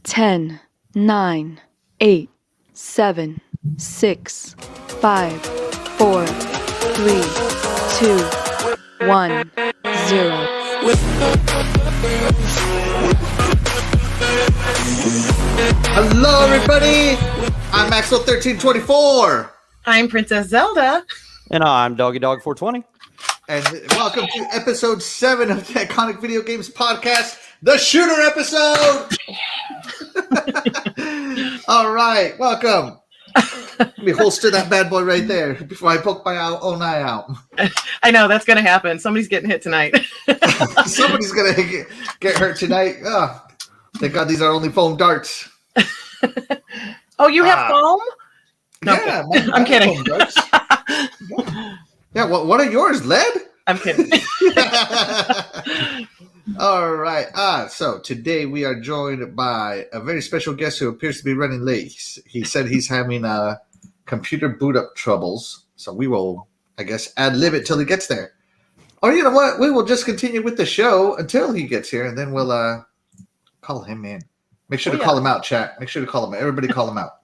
10, 9, 8, 7, 6, 5, 4, 3, 2, 1, 0. Hello, everybody. I'm Maxwell1324. I'm Princess Zelda. And I'm Doggy Dog 420. And welcome to episode 7 of the Iconic Video Games Podcast, the shooter episode. All right, welcome. Let me holster that bad boy right there before I poke my own eye out. I know, that's going to happen. Somebody's getting hit tonight. Somebody's going to get hurt tonight. Oh, thank God these are only foam darts. Oh, you have foam? No, Yeah, I'm kidding. Foam darts. Yeah, what are yours? Lead? I'm kidding. All right. So today we are joined by a very special guest who appears to be running late. He said he's having computer boot up troubles. So we will, I guess, ad-lib it till he gets there. Or you know what? We will just continue with the show until he gets here, and then we'll call him in. Make sure to call him out, chat. Make sure to call him out. Everybody call him out.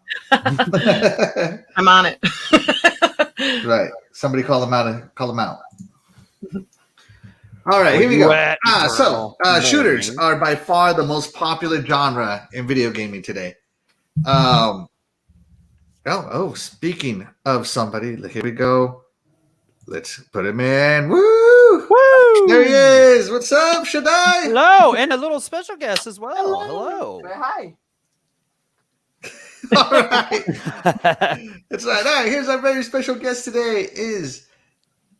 I'm on it. Right. Somebody call him out and call him out. All right, here we go. Shooters are by far the most popular genre in video gaming today. Speaking of somebody, here we go. Let's put him in. Woo! Woo! There he is. What's up, Shaddai? Hello, and a little special guest as well. Hello. Hi. All right. That's right. All right, here's our very special guest today is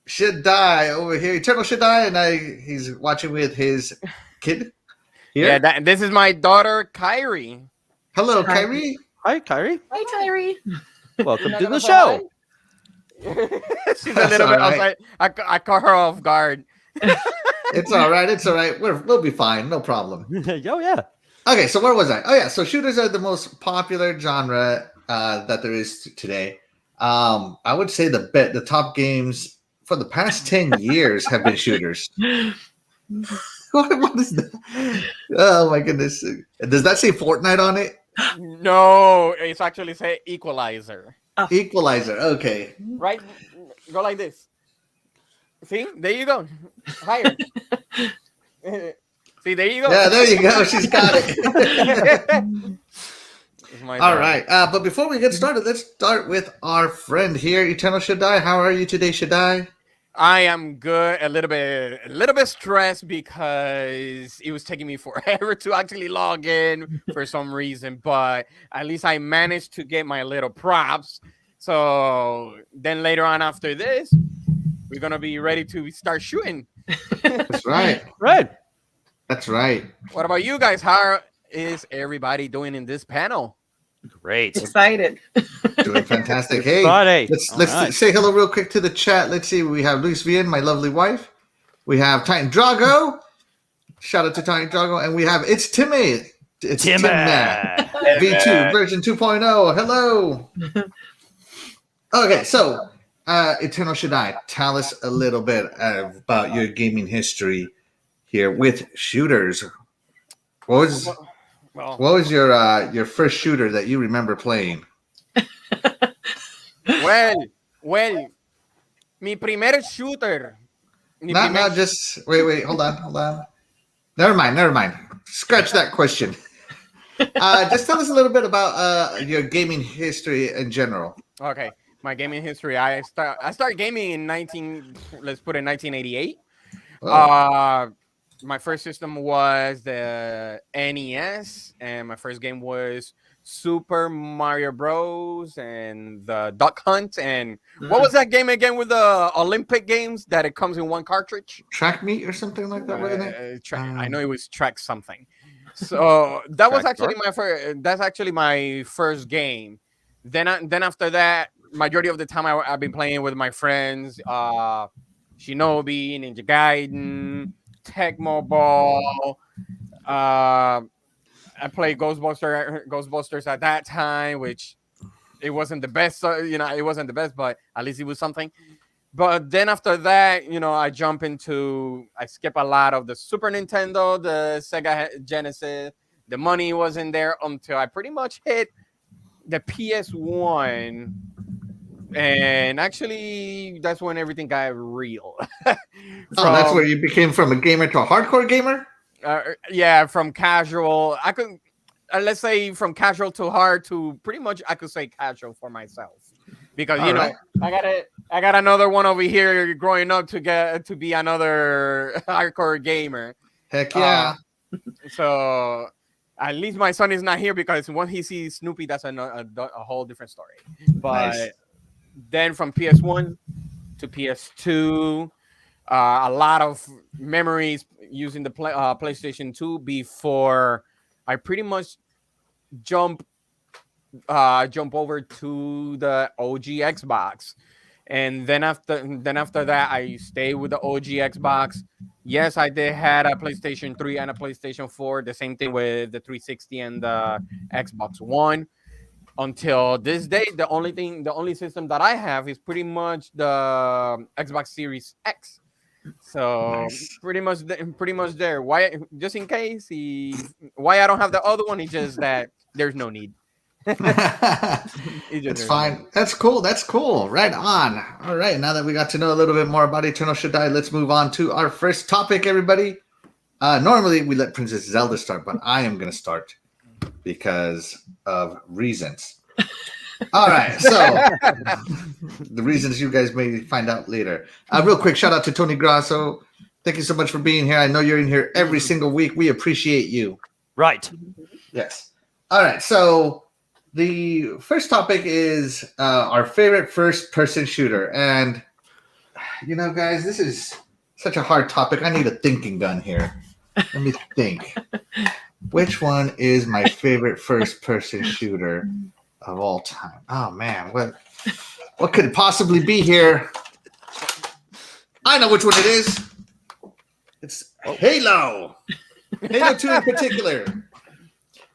Shaddai over here. Eternal Shaddai, and he's watching with his kid here. Yeah, this is my daughter, Kyrie. Hello, Kyrie. Hi, Kyrie. Hi, Kyrie. Welcome to the show. She's a little bit outside. I caught her off guard. It's all right. It's all right. We'll be fine. No problem. Oh, yeah. Okay, so where was I? Oh, yeah. So shooters are the most popular genre that there is today. I would say the top games for the past 10 years have been shooters. What is that? Oh, my goodness. Does that say Fortnite on it? No, it's actually say Equalizer. Equalizer. Okay. Right? Go like this. See? There you go. Higher. See, there you go. Yeah, there you go. She's got it. All right. But before we get started, let's start with our friend here, Eternal Shaddai. How are you today, Shaddai? I am good. A little bit stressed because it was taking me forever to actually log in for some reason, but at least I managed to get my little props. So then later on after this, we're gonna be ready to start shooting. That's right. Right. That's right. What about you guys? How is everybody doing in this panel? Great. Excited. Doing fantastic. Hey, Friday. let's say hello real quick to the chat. Let's see. We have Luis Vian, my lovely wife. We have Titan Drago. Shout out to Titan Drago. And we have It's Timmy. It's Timmy. V2 version 2.0. Hello. Okay, so Eternal Shaddai, tell us a little bit about your gaming history here with shooters. What was your first shooter that you remember playing? Well, mi primer shooter. Just wait, hold on. Never mind. Scratch that question. Just tell us a little bit about your gaming history in general. Okay, my gaming history. I started gaming in 1988. Oh. My first system was the NES, and my first game was Super Mario Bros. And the Duck Hunt. And what was that game again with the Olympic Games that it comes in one cartridge? Track meet or something like that, wasn't it? I know it was Track something. So that was actually my first. That's actually my first game. Then after that, majority of the time I've been playing with my friends. Shinobi, Ninja Gaiden, Tecmo Ball. I played Ghostbusters at that time, which it wasn't the best. It wasn't the best, but at least it was something. But then after that, I skip a lot of the Super Nintendo, the Sega Genesis, The money wasn't there until I pretty much hit the PS1. And actually, that's when everything got real. That's where you became from a gamer to a hardcore gamer? Yeah, from casual. I could, let's say from casual to hard to pretty much, I could say casual for myself. Because, you know, I got another one over here growing up to be another hardcore gamer. Heck yeah. So at least my son is not here because when he sees Snoopy, that's a whole different story. But then from PS1 to PS2, a lot of memories using the PlayStation 2 before I pretty much jump over to the OG Xbox. And then after that, I stayed with the OG Xbox. Yes, I did had a PlayStation 3 and a PlayStation 4. The same thing with the 360 and the Xbox One. Until this day, the only system that I have is pretty much the Xbox Series X. So pretty much there. Why? Just in case why I don't have the other one is just that there's no need. It's fine. That's cool. Right on. All right. Now that we got to know a little bit more about Eternal Shaddai, let's move on to our first topic, everybody. Normally we let Princess Zelda start, but I am going to start because of reasons. All right. So the reasons you guys may find out later. Real quick, shout out to Tony Grasso. Thank you so much for being here. I know you're in here every single week. We appreciate you. Right. Yes. All right. So the first topic is our favorite first-person shooter. And, you know, guys, this is such a hard topic. I need a thinking gun here. Let me think. Which one is my favorite first-person shooter of all time? Oh, man. What could it possibly be here? I know which one it is. It's Halo. Halo 2 in particular.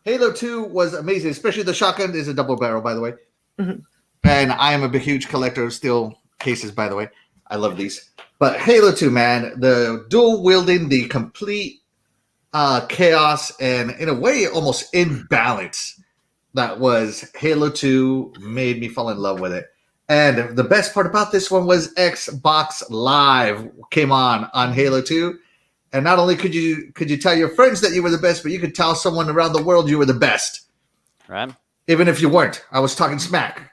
Halo 2 was amazing, especially the shotgun is a double barrel, by the way. Mm-hmm. And I am a huge collector of steel cases, by the way. I love these. But Halo 2, man, the dual wielding, the complete chaos, and in a way, almost imbalance that was Halo 2 made me fall in love with it. And the best part about this one was Xbox Live came on Halo 2. And not only could you tell your friends that you were the best, but you could tell someone around the world you were the best. Right. Even if you weren't. I was talking smack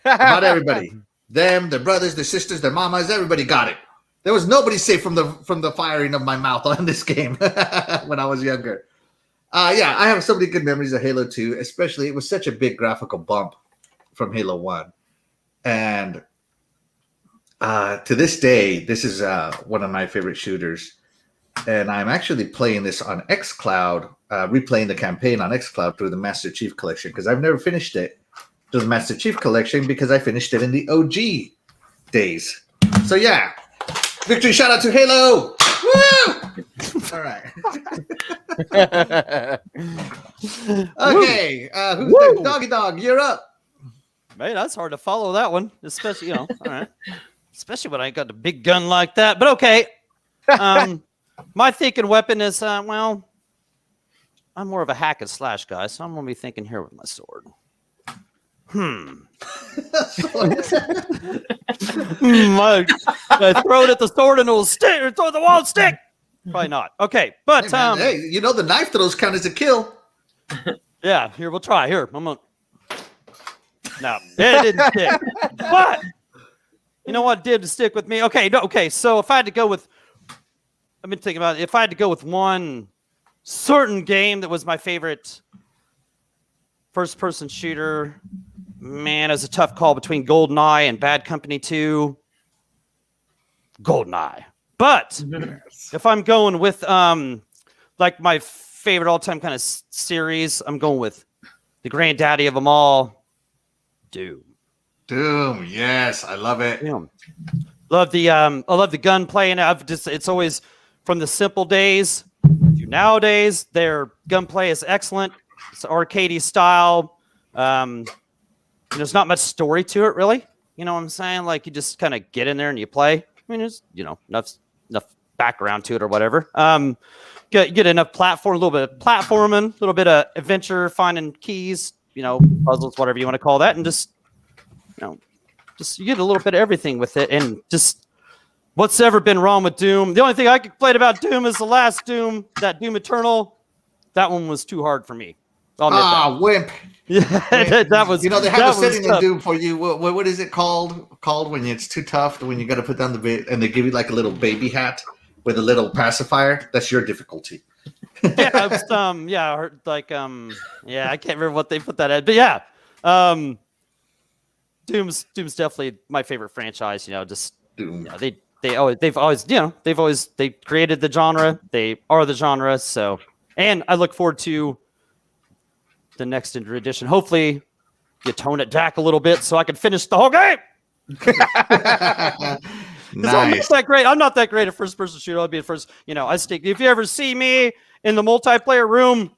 about everybody. Them, their brothers, their sisters, their mamas, everybody got it. There was nobody safe from the firing of my mouth on this game when I was younger. Yeah, I have so many good memories of Halo 2, especially it was such a big graphical bump from Halo 1. And to this day, this is one of my favorite shooters. And I'm actually playing this on xCloud, replaying the campaign on xCloud through the Master Chief Collection, because I've never finished it through the Master Chief Collection because I finished it in the OG days. So yeah, victory shout out to Halo! Woo! All right. Okay, who's next? Doggy Dog, you're up. Man, that's hard to follow that one, especially, all right. Especially when I got a big gun like that, but okay. My thinking weapon is, well, I'm more of a hack and slash guy, so I'm going to be thinking here with my sword. I throw it at the sword and it will stick, or throw the wall and stick. Probably not. Okay, but hey, man, hey, you know the knife throws count as a kill. Yeah, here we'll try. Here, I'm gonna. No, it didn't stick. But you know what did stick with me? Okay, no, okay. So if I had to go with, I've been thinking about it. If I had to go with one certain game that was my favorite first-person shooter, man, it was a tough call between GoldenEye and Bad Company 2. GoldenEye. But if I'm going with like my favorite all-time kind of series, I'm going with the granddaddy of them all, Doom. Doom, yes, I love it. Yeah. Love the I love the gunplay, and it's always from the simple days to nowadays. Their gunplay is excellent. It's arcadey style. There's not much story to it, really. You know what I'm saying? Like you just kind of get in there and you play. I mean, there's enough background to it or whatever. Get enough platform, a little bit of platforming, a little bit of adventure, finding keys, puzzles, whatever you want to call that, and just you get a little bit of everything with it. And just what's ever been wrong with Doom? The only thing I complained about Doom is the last Doom, that Doom Eternal. That one was too hard for me. Wimp. Yeah, that was. They have a setting in Doom for you. What is it called? Called when it's too tough, when you got to put down the bit, and they give you like a little baby hat with a little pacifier. That's your difficulty. Yeah, I heard I can't remember what they put that at, but yeah, Doom's definitely my favorite franchise. Doom. They've always they created the genre. They are the genre. So, and I look forward to the next edition. Hopefully, you tone it back a little bit so I can finish the whole game. Nice. I'm not that great at first-person shooter. I'll be at first. I stick. If you ever see me in the multiplayer room,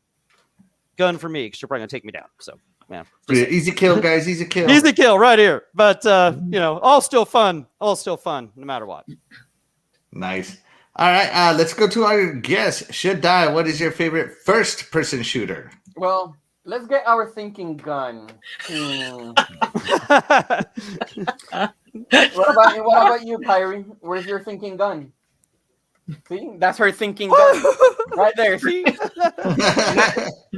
gun for me because you're probably gonna take me down. So, man, easy kill, guys. Easy kill. Easy kill right here. But all still fun. All still fun, no matter what. Nice. All right, let's go to our guest, Shaddai. What is your favorite first-person shooter? Well, let's get our thinking gun. What about you, Kyrie? Where's your thinking gun? See, that's her thinking gun right there. See.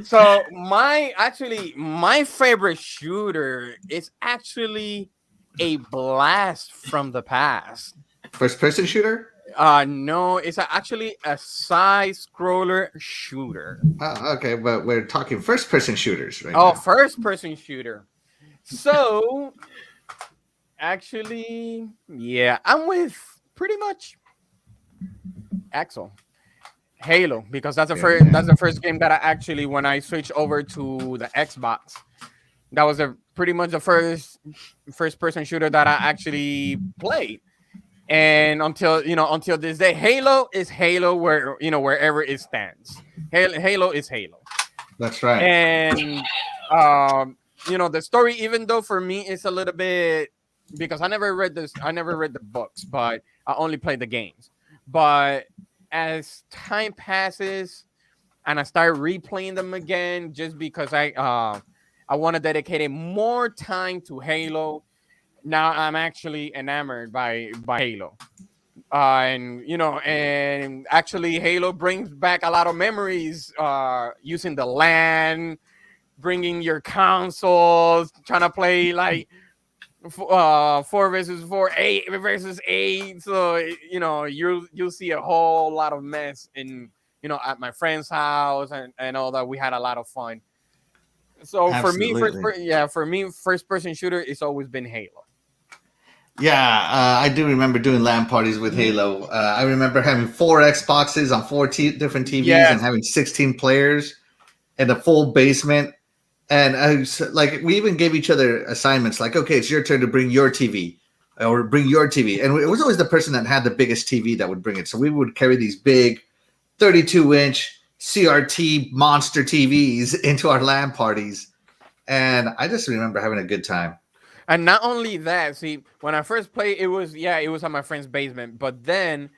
So my favorite shooter is actually a blast from the past. First-person shooter? No, it's actually a side-scroller shooter. Oh, okay, but we're talking first-person shooters right now. Oh, first-person shooter. So, actually, yeah, I'm with pretty much Axel. Halo, because that's the first game that I actually, when I switched over to the Xbox, that was pretty much the first-person shooter that I actually played. And until this day, Halo is Halo wherever it stands. Halo is Halo. That's right. And the story, even though for me it's a little bit, because I never read the books, but I only played the games. But as time passes and I start replaying them again, just because I want to dedicate more time to Halo. Now I'm actually enamored by Halo, and actually Halo brings back a lot of memories. Using the LAN, bringing your consoles, trying to play like 4 versus 4, 8 versus 8. So you'll see a whole lot of mess in at my friend's house and all that. We had a lot of fun. So Absolutely. for me, first-person shooter, it's always been Halo. Yeah, I do remember doing LAN parties with Halo. I remember having 4 Xboxes on 4 different TVs and having 16 players in a full basement. And we even gave each other assignments like, okay, it's your turn to bring your TV or bring your TV. And it was always the person that had the biggest TV that would bring it. So we would carry these big 32-inch CRT monster TVs into our LAN parties. And I just remember having a good time. And not only that, see, when I first played, it was at my friend's basement. But then,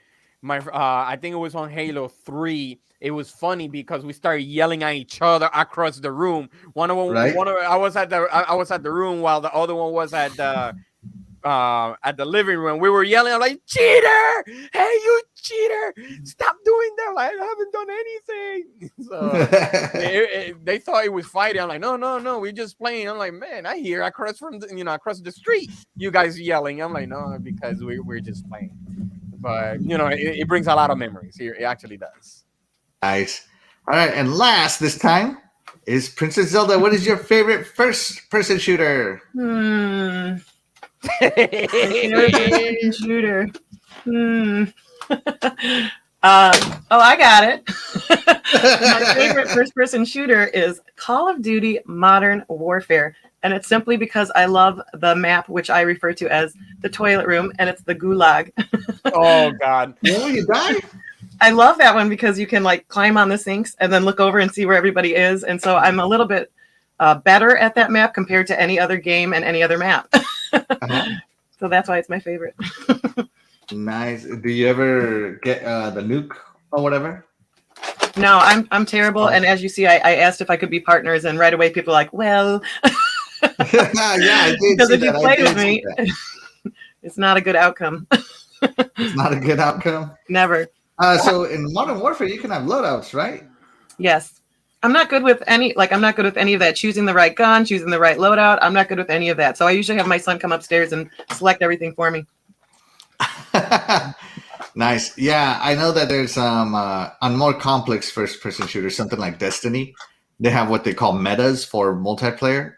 I think it was on Halo 3. It was funny because we started yelling at each other across the room. I was at the room while the other one was at the living room. We were yelling. I'm like, cheater! Hey, you cheater! Stop doing that! I haven't done anything. So they thought it was fighting. I'm like, no, we're just playing. I'm like, man, I hear across the street, you guys yelling. I'm like, no, because we're just playing. But it brings a lot of memories here. It actually does. Nice. All right, and last this time is Princess Zelda. What is your favorite first-person shooter? Shooter. I got it. My favorite first-person shooter is Call of Duty Modern Warfare. And it's simply because I love the map, which I refer to as the toilet room, and it's the gulag. Oh, God. Yeah, you died? I love that one because you can climb on the sinks and then look over and see where everybody is. And so I'm a little bit better at that map compared to any other game and any other map. So that's why it's my favorite. Nice. Do you ever get the nuke or whatever? No, I'm terrible. And as you see, I asked if I could be partners, and right away people are like, well, Yeah, I did because see if you that. play I did with see me, that. it's not a good outcome. It's not a good outcome. Never. So in Modern Warfare, you can have loadouts, right? Yes. I'm not good with any of that. Choosing the right gun, choosing the right loadout. I'm not good with any of that. So I usually have my son come upstairs and select everything for me. Nice. Yeah, I know that there's on more complex first-person shooters, something like Destiny, they have what they call metas for multiplayer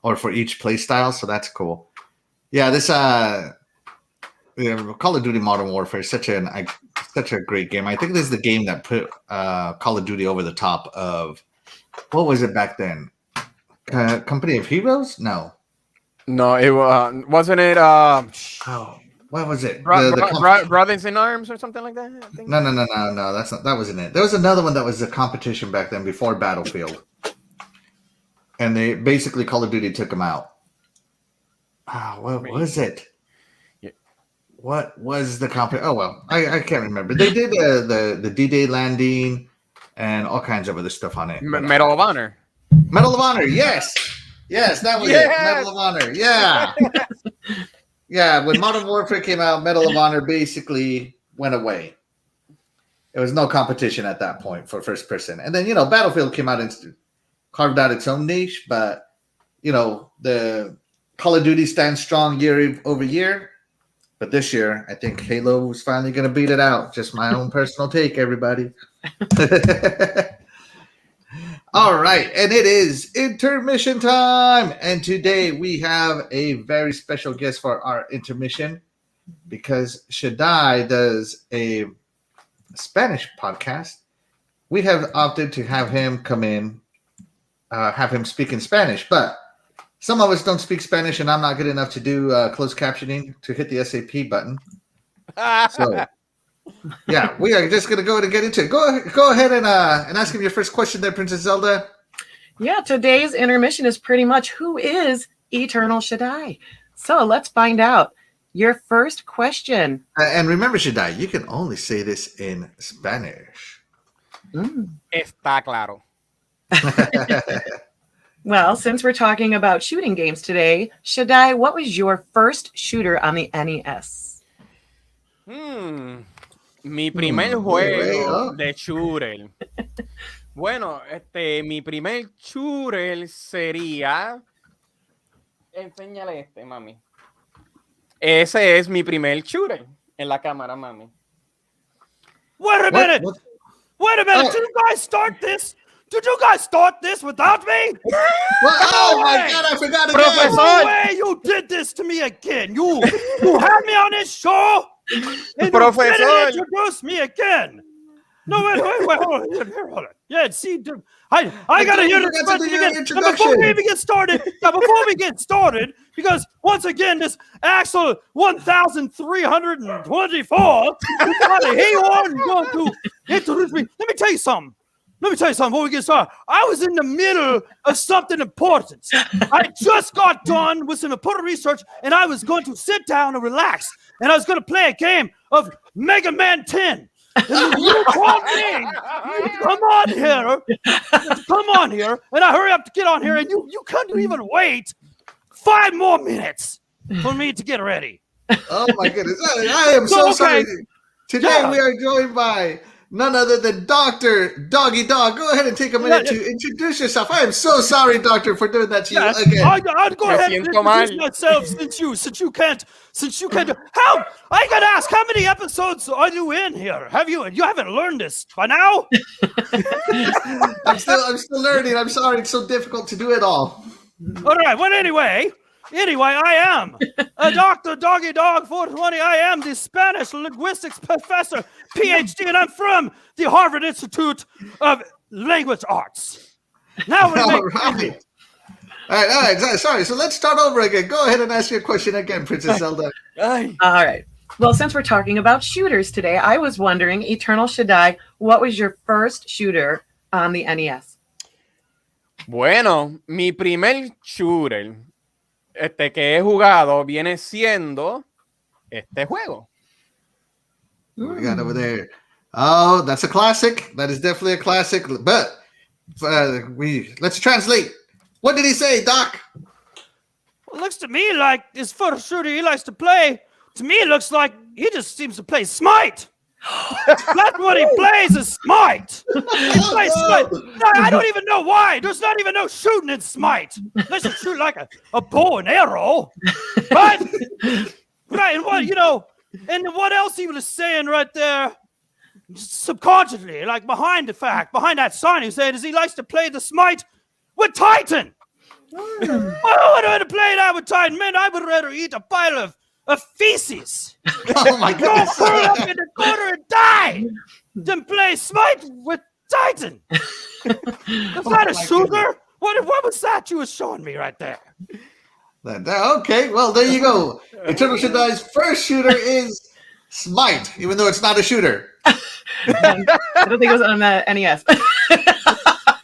or for each play style. So that's cool. Yeah, this Call of Duty Modern Warfare is such a great game. I think this is the game that put Call of Duty over the top of what was it back then? Company of Heroes? No. No, it wasn't it. Oh, what was it? Brothers in Arms or something like that. I think. No. That wasn't it. There was another one that was a competition back then before Battlefield, and they basically Call of Duty took them out. What was it? What was the comp? Oh well, I can't remember. They did the D-Day landing and all kinds of other stuff on it. Medal of Honor. Medal of Honor, yes, that was it. Medal of Honor, yeah, yeah. When Modern Warfare came out, Medal of Honor basically went away. There was no competition at that point for first person, and then Battlefield came out and carved out its own niche. But the Call of Duty stands strong year over year. But this year, I think Halo is finally going to beat it out. Just my own personal take, everybody. All right. And it is intermission time. And today we have a very special guest for our intermission because Shaddai does a Spanish podcast. We have opted to have him come in, have him speak in Spanish. But some of us don't speak Spanish, and I'm not good enough to do closed captioning to hit the SAP button. So, yeah, we are just going to go ahead and get into it. Go ahead and ask him your first question there, Princess Zelda. Yeah, today's intermission is pretty much who is Eternal Shaddai. So let's find out. Your first question. And remember, Shaddai, you can only say this in Spanish. Está claro. Well, since we're talking about shooting games today, Shaddai, what was your first shooter on the NES? Mi primer juego de shooter. Bueno, mi primer shooter sería. Enséñale mami. Ese es mi primer shooter en la cámara, mami. Wait a minute! Wait a minute! Did you guys start this? Did you guys start this without me? Oh my God! I forgot again. No way! You did this to me again. You had me on this show, and you didn't introduce me again. No, wait, hold on. Hold on. Yeah, see, I gotta hear this question again. And before we even get started, because once again, this Axel 1324 he wanted going to introduce me. Let me tell you something before we get started. I was in the middle of something important. I just got done with some important research, and I was going to sit down and relax, and I was going to play a game of Mega Man 10. And you called me. Come on here, and I hurry up to get on here, and you couldn't even wait 5 more minutes for me to get ready. Oh my goodness! I am so sorry. Today we are joined by none other than Dr. Doggy Dog. Go ahead and take a minute to introduce yourself. I am so sorry, Doctor, for doing that to you again. I'd go ahead and introduce myself since you can't. How? I gotta ask, how many episodes are you in here? You haven't learned this by now? I'm still learning. I'm sorry, it's so difficult to do it all. All right. Well, anyway, I am Dr. Doggy Dog 420. I am the Spanish linguistics professor, PhD, and I'm from the Harvard Institute of Language Arts. Now we're all right. All right. Sorry. So let's start over again. Go ahead and ask your question again, Princess Zelda. All right. Well, since we're talking about shooters today, I was wondering, Eternal Shaddai, what was your first shooter on the NES? Bueno, mi primer shooter que he jugado viene siendo este juego. What we got over there? Oh, that's a classic. That is definitely a classic. But let's translate. What did he say, Doc? Well, it looks to me like his first shooter he likes to play. To me, it looks like he just seems to play Smite. That's what he plays is Smite. He plays Smite. I don't even know why. There's not even no shooting in Smite. Unless you shoot like a bow and arrow. But right, and what else he was saying right there, subconsciously, like behind that sign, he said is he likes to play the Smite with Titan. I don't want to play that with Titan, man. I would rather eat a pile of feces. Oh my Go goodness. curl up in the corner and die than play Smite with Titan. That's not a shooter. What was that you were showing me right there? Okay, well, there you go. Eternal Shaddai's first shooter is Smite, even though it's not a shooter. I don't think it was on the NES.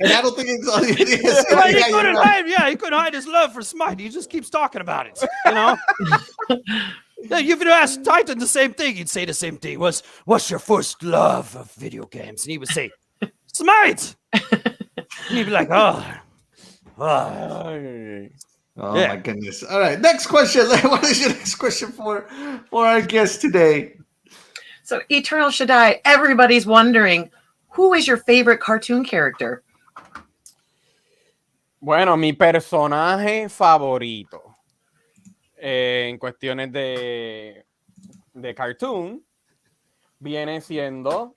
And I don't think it's on the NES. Well, he couldn't hide his love for Smite. He just keeps talking about it. Yeah, you could ask Titan the same thing. He'd say the same thing. What's your first love of video games? And he would say, Smite. And he'd be like, oh. Oh Yeah. my goodness. All right, next question. What is your next question for our guest today? So, Eternal Shaddai, everybody's wondering, who is your favorite cartoon character? Bueno, mi personaje favorito en cuestiones de cartoon viene siendo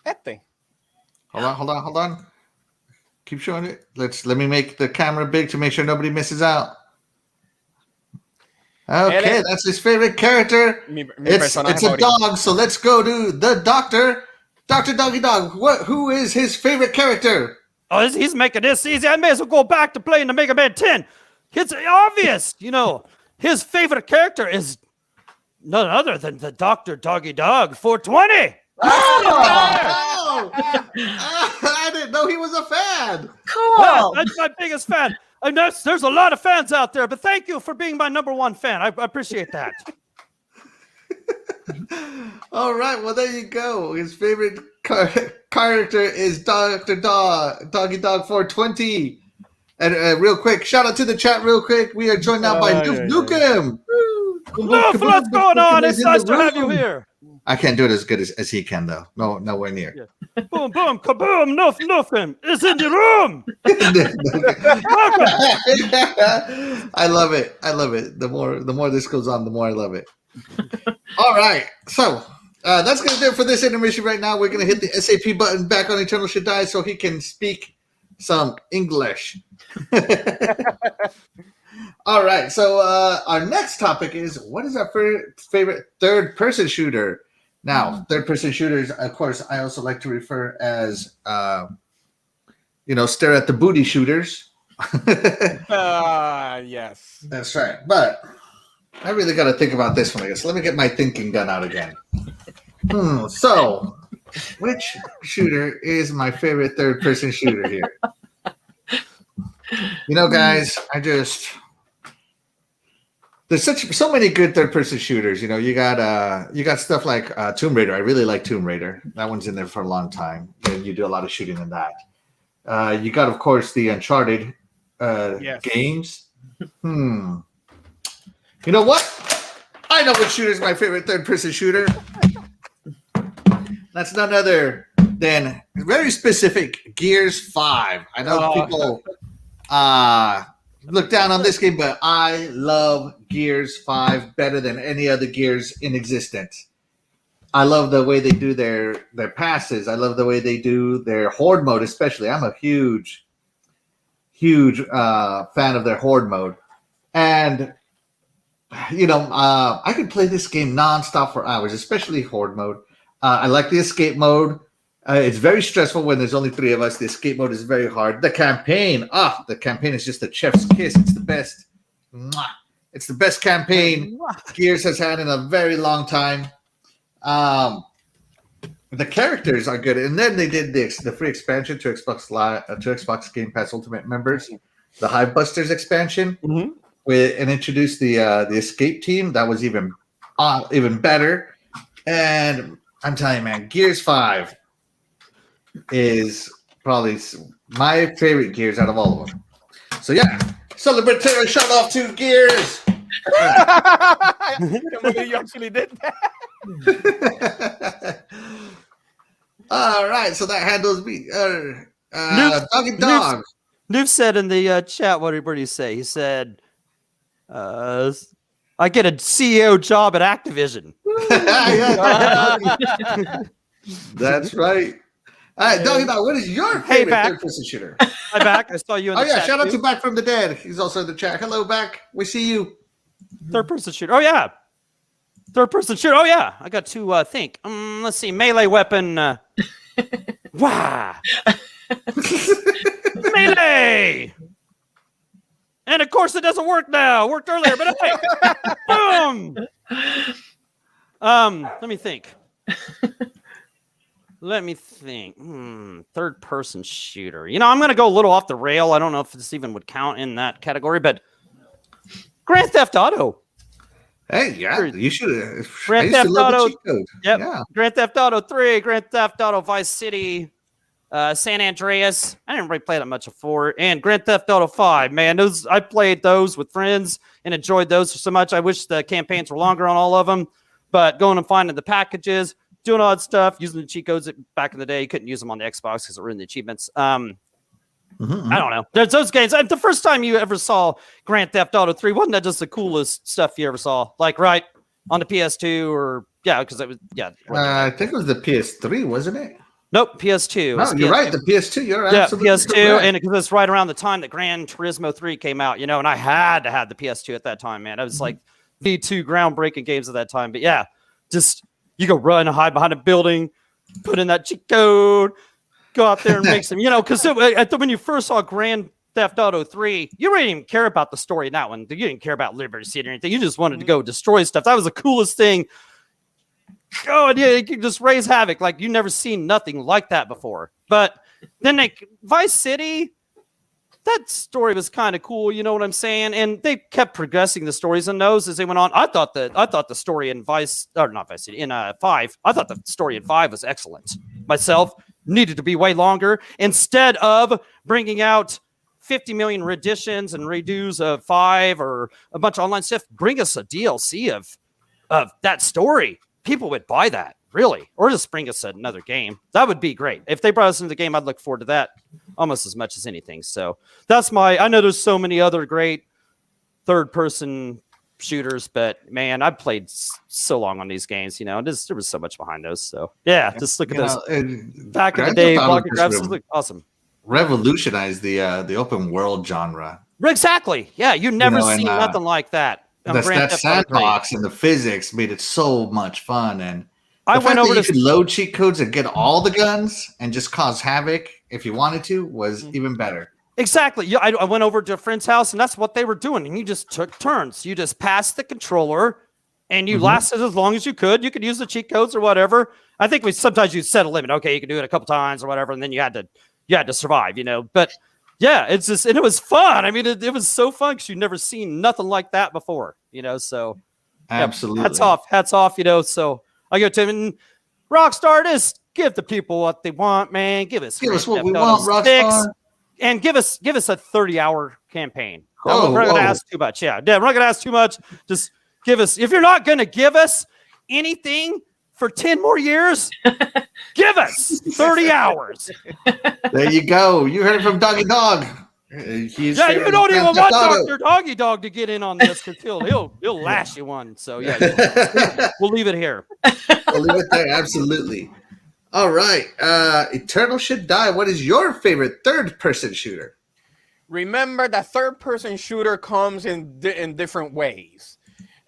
este. Hold on. Keep showing it. Let me make the camera big to make sure nobody misses out. Okay, that's his favorite character. It's a favorito. dog, so let's go to the doctor. Dr. Doggy Dog, who is his favorite character? Oh, he's making this easy. I may as well go back to playing the Mega Man 10. It's obvious, his favorite character is none other than the Dr. Doggy Dog 420. Oh! I didn't know he was a fan. Cool. Well, that's my biggest fan. And there's a lot of fans out there, but thank you for being my number one fan. I appreciate that. All right, well, there you go. His favorite character is Dr. Doggy Dog 420. And real quick, shout out to the chat real quick. We are joined now by Nukem. Loof, what's going on? It's nice to have you here. I can't do it as good as he can, though. No, nowhere near. Yeah. Boom, boom, kaboom, Nukem is in the room. I love it. The more this goes on, the more I love it. All right, so that's gonna do it for this intermission. Right now, we're gonna hit the SAP button back on Eternal Shaddai so he can speak some English. All right, so our next topic is what is our favorite third-person shooter? Now, third-person shooters, of course, I also like to refer as stare at the booty shooters. Yes, that's right, but I really got to think about this one, I guess. Let me get my thinking gun out again. So, which shooter is my favorite third-person shooter here? Guys, there's so many good third-person shooters. You got stuff like Tomb Raider. I really like Tomb Raider. That one's in there for a long time. And you do a lot of shooting in that. You got, of course, the Uncharted games. You know what? I know which shooter is my favorite third-person shooter. That's none other than very specific Gears 5. I know people look down on this game, but I love Gears 5 better than any other Gears in existence. I love the way they do their passes. I love the way they do their horde mode, especially. I'm a huge fan of their horde mode. And I could play this game nonstop for hours, especially horde mode. I like the escape mode. It's very stressful when there's only 3 of us. The escape mode is very hard. The campaign is just a chef's kiss. It's the best. It's the best campaign Gears has had in a very long time. The characters are good, and then they did the free expansion to Xbox Live, to Xbox Game Pass Ultimate members, the Hive Busters expansion. And introduced the escape team. That was even better. And I'm telling you, man, Gears 5 is probably my favorite Gears out of all of them. So yeah, celebratory shout off to Gears. Can't believe you actually did that. All right, so that handles me. Noob- Doggy Dog. Noob said in the chat, what did he say? He said, I get a CEO job at Activision. Yeah, that's right. All right, Doggy Dog, what is your Hey, favorite back. third-person shooter? Hi, Back. I saw you in the Oh, yeah, chat. shout out too. to Back from the Dead. He's also in the chat. Hello, Back. We see you. Third-person shooter. Oh, yeah. Third-person shooter. Oh, yeah. I got to think. Let's see. Melee weapon. Wow. Melee! And, of course, it doesn't work now. It worked earlier, but hey. Boom! Let me think. Third-person shooter. You know, I'm going to go a little off the rail. I don't know if this even would count in that category, but Grand Theft Auto. Hey, yeah, you should. Grand Theft Auto. Code. Yep. Yeah. Grand Theft Auto 3, Grand Theft Auto Vice City, San Andreas. I didn't really play that much before. And Grand Theft Auto 5, man. I played those with friends and enjoyed those so much. I wish the campaigns were longer on all of them. But going and finding the packages, doing all that stuff, using the cheat codes back in the day. You couldn't use them on the Xbox because it ruined the achievements. I don't know. There's those games. The first time you ever saw Grand Theft Auto 3, wasn't that just the coolest stuff you ever saw? Like, right on the PS2 or, yeah, because it was, yeah. I think it was the PS3, wasn't it? Nope, PS2. No, you're right. The PS2. You're Yeah, absolutely PS2, correct. and because it's right around the time that Gran Turismo 3 came out, you know, and I had to have the PS2 at that time, man. It was like the two groundbreaking games at that time. But yeah, just you go run, hide behind a building, put in that cheat code, go out there and make some, you know, because when you first saw Grand Theft Auto 3, you really didn't even care about the story in that one. You didn't care about Liberty City or anything. You just wanted to go destroy stuff. That was the coolest thing. Oh, and yeah, you could just raise havoc. Like, you never seen nothing like that before. But then Vice City, that story was kind of cool, you know what I'm saying? And they kept progressing the stories in those as they went on. I thought the story in in 5, I thought the story in 5 was excellent. Myself, needed to be way longer. Instead of bringing out 50 million renditions and redos of 5 or a bunch of online stuff, bring us a DLC of that story. People would buy that, really. Or just bring us another game. That would be great. If they brought us into the game, I'd look forward to that almost as much as anything. So that's I know there's so many other great third-person shooters, but man, I've played so long on these games, you know, there was so much behind those. So yeah, just look at those. Back in the day, blocking grabs look awesome. Revolutionized the open world genre. Exactly. Yeah, you never seen nothing like that. That sandbox and the physics made it so much fun. And I went over you could load cheat codes and get all the guns and just cause havoc if you wanted to was even better. Exactly. Yeah, I went over to a friend's house, and that's what they were doing. And you just took turns. You just passed the controller, and you lasted as long as you could. You could use the cheat codes or whatever. I think sometimes you set a limit. Okay, you could do it a couple times or whatever, and then you had to survive, you know. But yeah, it's just, and it was fun. I mean, it was so fun because you've never seen nothing like that before, you know. So absolutely, yeah, hats off, you know. So I go to him and Rockstar, just give the people what they want, man. Give us what we want, Rockstar. And give us a 30-hour campaign. We're not going to ask too much. Yeah, we're not going to ask too much. Just give us. If you're not going to give us anything for 10 more years, give us 30 hours. There you go. You heard it from Doggy Dog. You don't even want Dr. Doggy Dog to get in on this because he'll lash you one. So yeah, we'll leave it here. We'll leave it there. Absolutely. All right. Eternal Shaddai, what is your favorite third-person shooter? Remember that third-person shooter comes in different ways.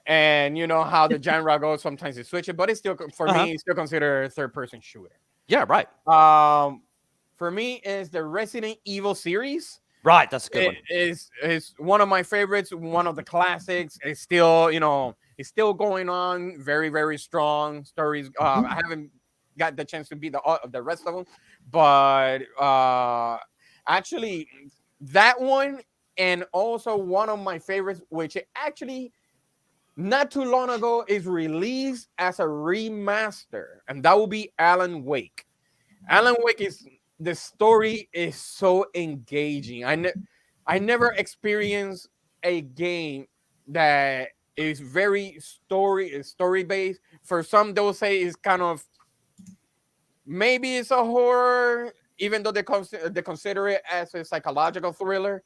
And you know how the genre goes. Sometimes you switch it, but it's still, for me, it's still considered a third-person shooter. Yeah, right. For me, is the Resident Evil series. Right, that's a good one. It's one of my favorites, one of the classics. It's still, you know, it's still going on. Very, very strong stories. I haven't got the chance to be the rest of them, but actually that one, and also one of my favorites, which actually not too long ago is released as a remaster, and that will be Alan Wake. Alan Wake is the story is so engaging. I never experienced a game that is very story based. For some, they'll say it's kind of maybe it's a horror, even though they consider it as a psychological thriller.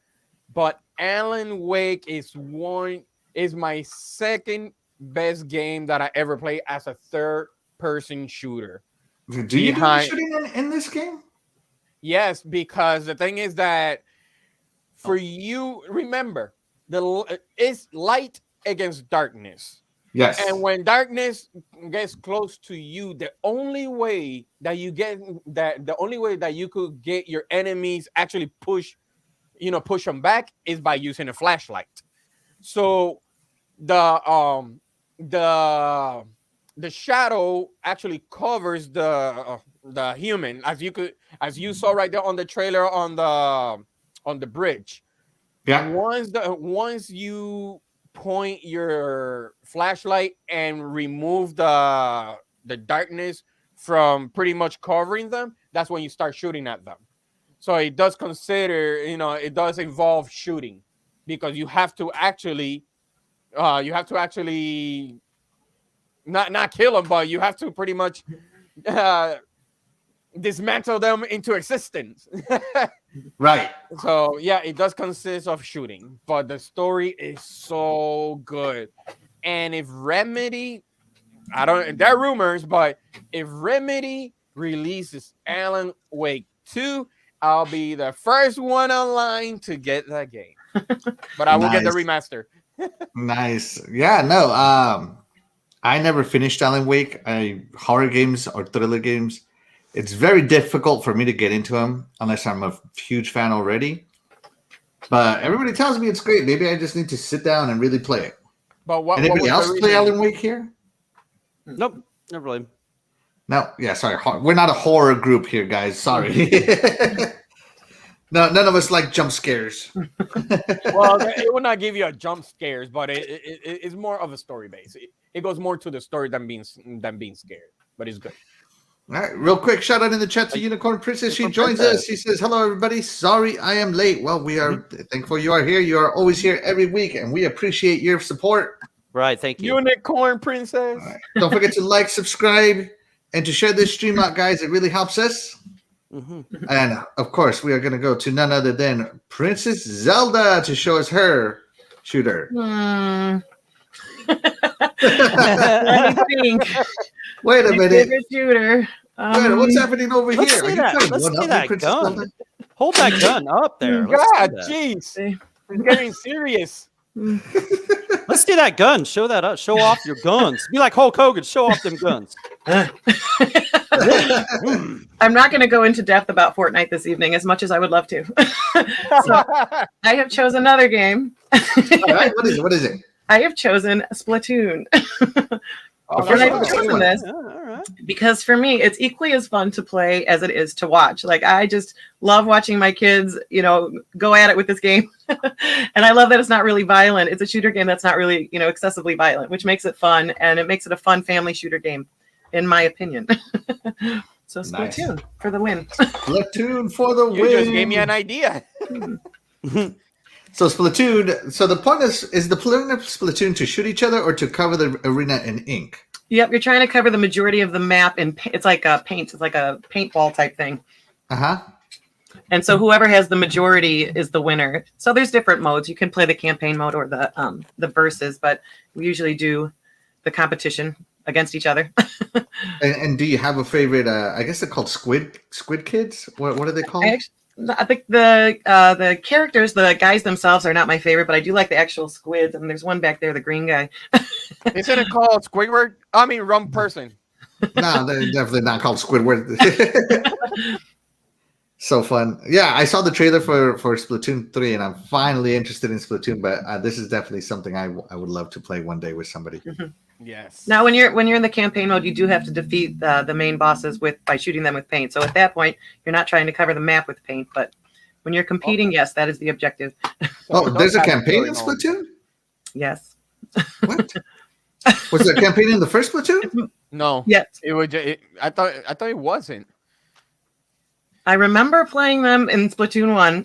But Alan Wake is my second best game that I ever played as a third-person shooter. Do you do the shooting in this game? Yes, because the thing is that for you, remember, it's light against darkness. Yes. And when darkness gets close to you, the only way that you could get your enemies actually push them back is by using a flashlight. So the shadow actually covers the human, as you saw right there on the trailer on the bridge. Yeah. Once you point your flashlight and remove the darkness from pretty much covering them, that's when you start shooting at them. So it does it does involve shooting, because you have to actually not kill them, but you have to pretty much dismantle them into existence. Right. So yeah, it does consist of shooting, but the story is so good. And if Remedy, there are rumors, but if Remedy releases Alan Wake 2, I'll be the first one online to get that game. But I will get the remaster. Nice. Yeah, no. I never finished Alan Wake. Horror games or thriller games, it's very difficult for me to get into them unless I'm a huge fan already. But everybody tells me it's great. Maybe I just need to sit down and really play it. But anybody else play Alan Wake here? Nope, never really. No, yeah, sorry. We're not a horror group here, guys. Sorry. No, none of us like jump scares. Well, it will not give you a jump scares, but it's more of a story base. It goes more to the story than being scared, but it's good. All right, real quick, shout out in the chat to Unicorn Princess. She joins us. She says, "Hello, everybody. Sorry I am late." Well, we are thankful you are here. You are always here every week, and we appreciate your support. Right, thank you. Unicorn Princess. Right. Don't forget to like, subscribe, and to share this stream out, guys. It really helps us. Mm-hmm. And of course, we are going to go to none other than Princess Zelda to show us her shooter. Wait a minute. Favorite shooter. Wait, what's happening over here? Let's see that gun. Zelda? Hold that gun up there. God, jeez. It's getting serious. Let's see that gun. Show that up. Show off your guns. Be like Hulk Hogan. Show off them guns. I'm not going to go into depth about Fortnite this evening, as much as I would love to. So I have chosen another game. All right, what is it? I have chosen Splatoon. And I've chosen this because for me, it's equally as fun to play as it is to watch. Like, I just love watching my kids, go at it with this game. And I love that it's not really violent. It's a shooter game that's not really, excessively violent, which makes it fun. And it makes it a fun family shooter game, in my opinion. So Splatoon for the win. Splatoon for the win. You just gave me an idea. So Splatoon. So the point is the point of Splatoon to shoot each other or to cover the arena in ink? Yep, you're trying to cover the majority of the map in it's like a paint. It's like a paintball type thing. And so whoever has the majority is the winner. So there's different modes. You can play the campaign mode or the versus, but we usually do the competition against each other. and do you have a favorite? I guess they're called Squid Kids. What are they called? I think the characters, the guys themselves, are not my favorite, but I do like the actual squids. And there's one back there, the green guy. Isn't it called Squidward? I mean, wrong person. No, they're definitely not called Squidward. So fun. Yeah, I saw the trailer for Splatoon 3, and I'm finally interested in Splatoon. But this is definitely something I would love to play one day with somebody. Mm-hmm. Yes. Now, when you're in the campaign mode, you do have to defeat the main bosses by shooting them with paint. So at that point, you're not trying to cover the map with paint. But when you're competing, yes, that is the objective. Oh, there's a campaign in Splatoon? Yes. What? Was there a campaign in the first Splatoon? No. Yes. It was. I thought it wasn't. I remember playing them in Splatoon 1.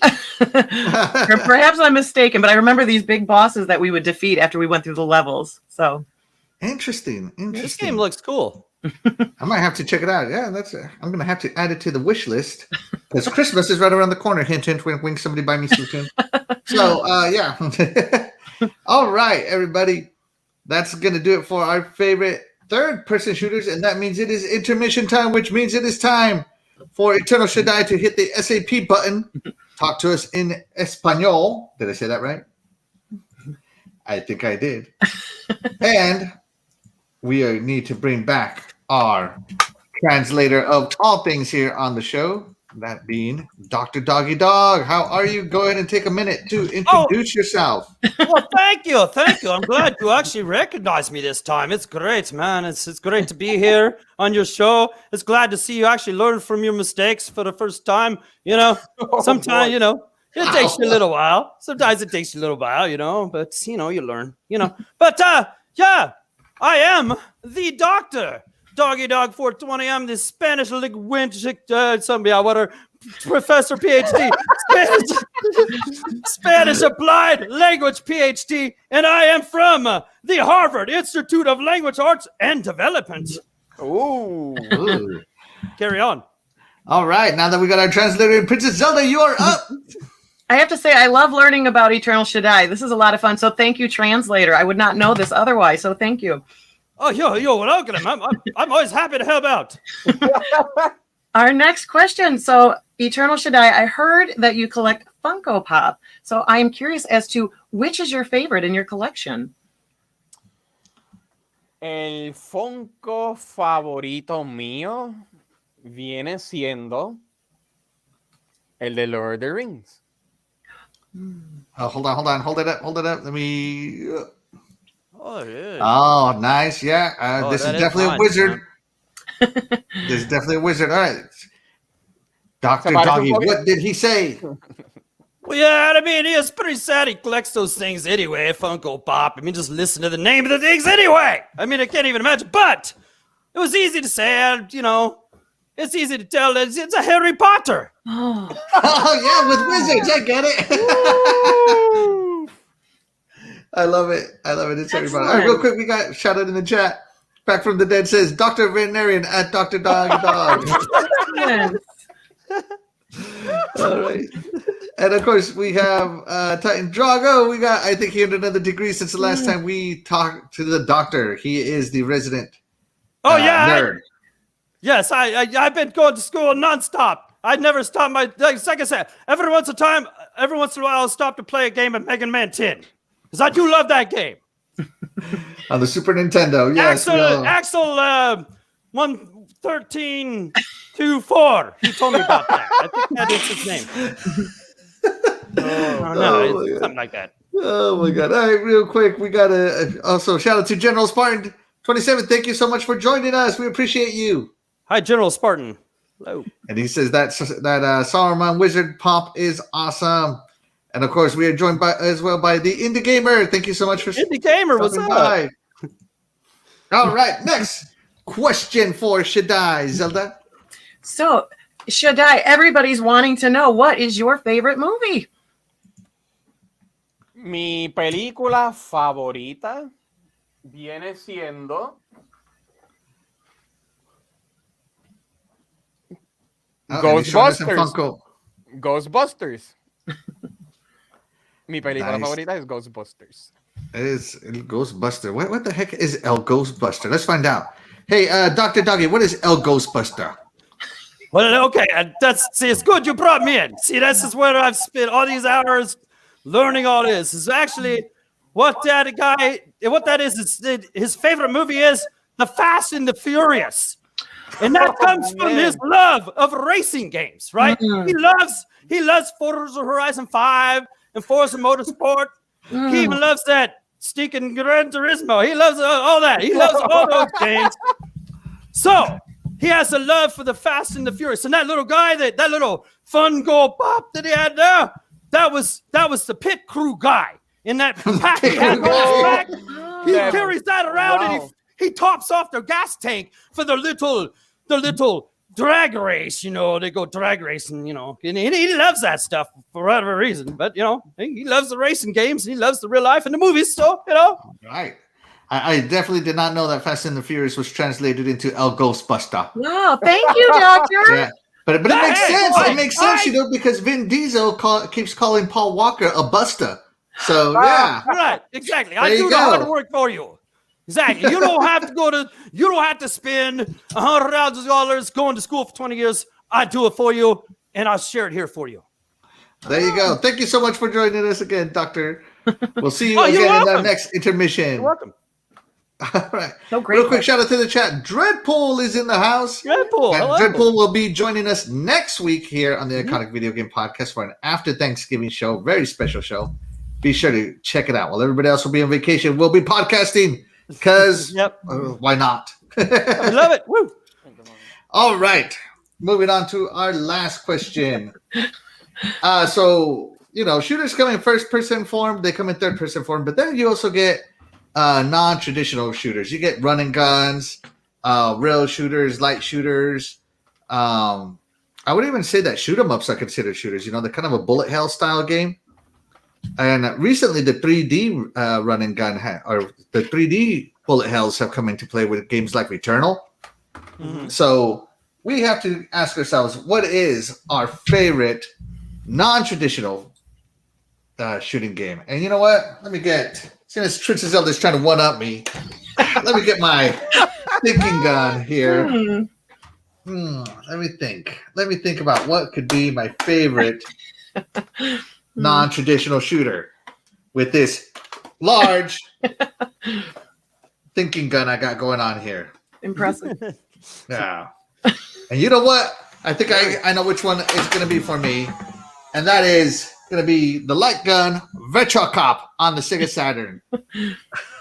Or perhaps I'm mistaken, but I remember these big bosses that we would defeat after we went through the levels. So Interesting. This game looks cool. I might have to check it out. Yeah, I'm gonna have to add it to the wish list because Christmas is right around the corner. Hint, hint, wink, wink. Somebody buy me Splatoon. So, yeah. All right, everybody. That's gonna do it for our favorite third-person shooters, and that means it is intermission time, which means it is time for Eternal Shaddai to hit the SAP button. Talk to us in Espanol. Did I say that right? I think I did. And we need to bring back our translator of all things here on the show, that being Dr. Doggy Dog. How are you? Go ahead and take a minute to introduce yourself. Well, thank you. I'm glad you actually recognized me this time. It's great, man. It's great to be here on your show. It's glad to see you actually learn from your mistakes for the first time. Sometimes, it takes you a little while. Sometimes it takes you a little while, but, you learn, But, yeah, I am the doctor. Doggy Dog 420. I'm the Spanish linguistic, professor PhD, Spanish applied language PhD, and I am from the Harvard Institute of Language Arts and Development. Ooh. Carry on. All right, now that we got our translator, Princess Zelda, you are up. I have to say, I love learning about Eternal Shaddai. This is a lot of fun. So thank you, translator. I would not know this otherwise. So thank you. Oh, you're welcome. I'm always happy to help out. Our next question. So, Eternal Shaddai, I heard that you collect Funko Pop. So, I am curious as to which is your favorite in your collection. El Funko favorito mío viene siendo el de Lord of the Rings. Hold on. Hold it up. Let me. Oh, yeah. Oh, nice. Yeah. This is definitely a wizard. This is definitely a wizard. All right. Dr. Doggy, what did he say? Well, yeah, I mean, it's pretty sad he collects those things anyway, Funko Pop. I mean, just listen to the name of the things anyway. I mean, I can't even imagine. But it was easy to say, it's easy to tell. It's a Harry Potter. Oh, yeah, with wizards. I get it. I love it. It's everybody. All right, real quick, we got shout out in the chat. Back from the dead says Dr. Veterinarian at Dr. Dog Dog. All right. And of course, we have Titan Drago. I think he earned another degree since the last time we talked to the doctor. He is the resident nerd. Yes, I've been going to school nonstop. I never stopped like I said, every once in a while, I'll stop to play a game of Mega Man 10. Because I do love that game. On the Super Nintendo, yes. Axel 11324. He told me about that. I think that is his name. It's something like that. Oh my God! All right, real quick, we got to also shout out to General Spartan 27. Thank you so much for joining us. We appreciate you. Hi, General Spartan. Hello. And he says that Saruman Wizard Pop is awesome. And of course, we are joined as well by the Indie Gamer. Thank you so much for Indie Gamer. What's up? All right, next question for Shaddai, Zelda. So, Shaddai, everybody's wanting to know, what is your favorite movie? Mi película favorita viene siendo Ghostbusters. Mi película favorita es Ghostbusters. It is El Ghostbuster. What the heck is El Ghostbuster? Let's find out. Hey, Dr. Doggy, what is El Ghostbuster? Well, okay, it's good you brought me in. See, this is where I've spent all these hours learning all this. Is actually what that is his favorite movie is The Fast and the Furious. And that comes from his love of racing games, right? Mm-hmm. He loves Forza Horizon 5 and Forza Motorsport. He even loves that stinking Gran Turismo. He loves all that. He loves all those games. So he has a love for the Fast and the Furious. And that little guy, that little Funko Pop that he had there, that was the pit crew guy in that pack. He had on his back. He Never. carries that around and Wow. he tops off their gas tank for the little drag race. You know, they go drag racing. You know, and he loves that stuff for whatever reason. But you know, he loves the racing games. And he loves the real life and the movies. So you know, Right. I definitely did not know that Fast and the Furious was translated into El Ghostbuster. Wow, thank you, Doctor. Yeah. But it makes Hey, sense. hey, It makes sense, hey. you know, because Vin Diesel keeps calling Paul Walker a buster. So, yeah. right, exactly. I There you do the hard go. work for you. Exactly. You don't have to you don't have to spend $100,000 going to school for 20 years. I do it for you, and I'll share it here for you. There you go. Thank you so much for joining us again, Doctor. We'll see you Oh, you're again in our welcome. next intermission. You're welcome. All right. So great. Real quick shout out to the chat. Dreadpool is in the house. Dreadpool. And Hello. Dreadpool will be joining us next week here on the Iconic Video Game Podcast for an after Thanksgiving show. Very special show. Be sure to check it out. While everybody else will be on vacation, we'll be podcasting because Yep. why not? I love it. Woo. All right. Moving on to our last question. So, you know, shooters come in first person form, they come in third person form, but then you also get non-traditional shooters. You get run and guns, rail shooters, light shooters. I would even say that shoot 'em ups are considered shooters. You know, they're kind of a bullet hell style game. And recently, the 3D run and gun or the 3D bullet hells have come into play with games like Returnal. Mhm. So we have to ask ourselves, what is our favorite non-traditional shooting game? And you know what? Let me get, since Princess Zelda is trying to one up me, let me get my thinking gun here. Let me think. Let me think about what could be my favorite non-traditional shooter with this large thinking gun I got going on here. Impressive. Yeah. And you know what? I think I know which one it's going to be for me. And that is going to be the light gun Virtual Cop on the Sega Saturn.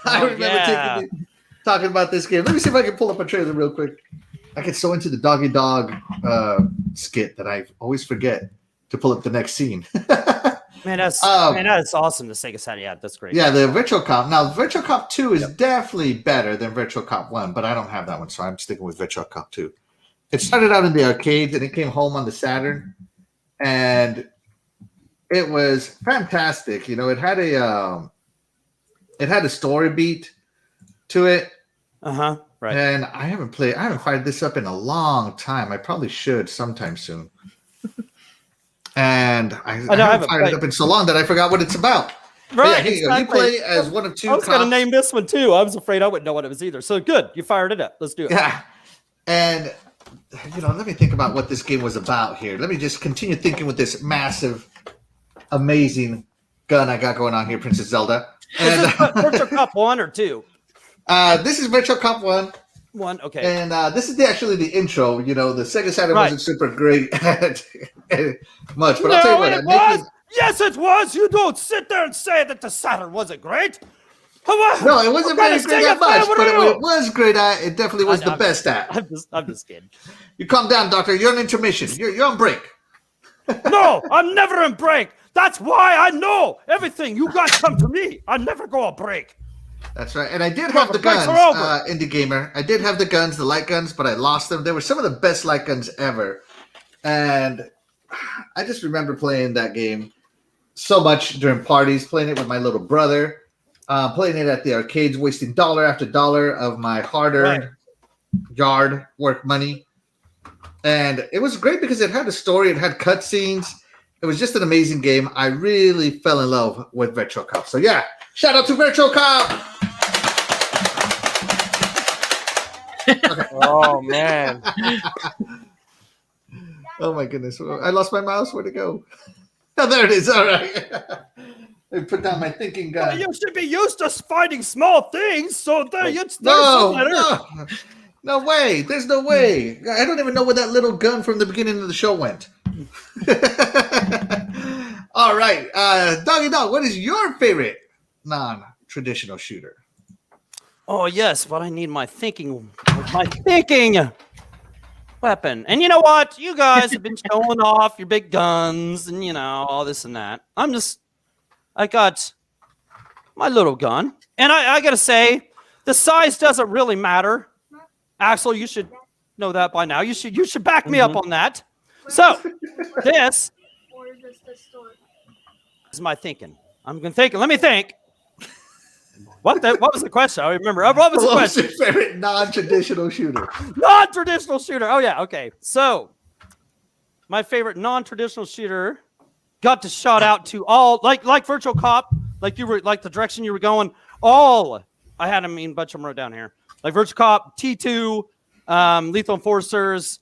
I remember talking about this game. Let me see if I can pull up a trailer real quick. I get so into the doggy dog skit that I always forget to pull up the next scene. Man, that's awesome. The Sega Saturn. Yeah, that's great. Yeah, the Virtual Cop. Now, Virtual Cop 2 is definitely better than Virtual Cop 1, but I don't have that one, so I'm sticking with Virtual Cop 2. It started out in the arcades, and it came home on the Saturn, and it was fantastic. You know, it had a story beat to it. Right. And I haven't fired this up in a long time. I probably should sometime soon. And I haven't fired it up in so long that I forgot what it's about. Right. Yeah, here you go. You play as one of two I was going to cops. name this one too. I was afraid I wouldn't know what it was either. So good. You fired it up. Let's do it. Yeah. And, you know, let me think about what this game was about here. Let me just continue thinking with this massive, amazing gun I got going on here, Princess Zelda. And Virtual Cop 1 or 2? This is Virtual Cop 1. 1, okay. And this is actually the intro. You know, the Sega Saturn wasn't super great at much, but I'll tell you what. it was. Yes, it was. You don't sit there and say that the Saturn wasn't great. No, it wasn't very great at much, but it was great at. It definitely was the best at. I'm just kidding. You calm down, Doctor. You're on intermission. You're on break. No, I'm never on break. That's why I know everything. You guys come to me. I never go on break. That's right. And I did have the guns, Indie Gamer. I did have the guns, the light guns, but I lost them. They were some of the best light guns ever. And I just remember playing that game so much during parties, playing it with my little brother, playing it at the arcades, wasting dollar after dollar of my hard-earned yard work money. And it was great because it had a story. It had cutscenes. It was just an amazing game. I really fell in love with Virtual Cop. So, yeah, shout out to Virtual Cop. Okay. Oh, man. Oh, my goodness. I lost my mouse. Where'd it go? Oh, there it is. All right. I put down my thinking gun. You should be used to finding small things, so No way. There's no way. I don't even know where that little gun from the beginning of the show went. All right. Doggy Dog, what is your favorite non-traditional shooter? Oh, yes, but I need my thinking weapon. And you know what? You guys have been showing off your big guns and, you know, all this and that. I got my little gun, And I gotta say, the size doesn't really matter. Axel, you should know that by now. You should back me up on that. So this is my thinking. I'm gonna think. Let me think. What was the question? I remember. What was the What was question? your favorite non-traditional shooter? Non-traditional shooter. Oh yeah. Okay. So my favorite non-traditional shooter got to shout out to all like Virtual Cop, like the direction you were going. All I had a bunch of them wrote down here. Like Virtual Cop, T2, Lethal Enforcers,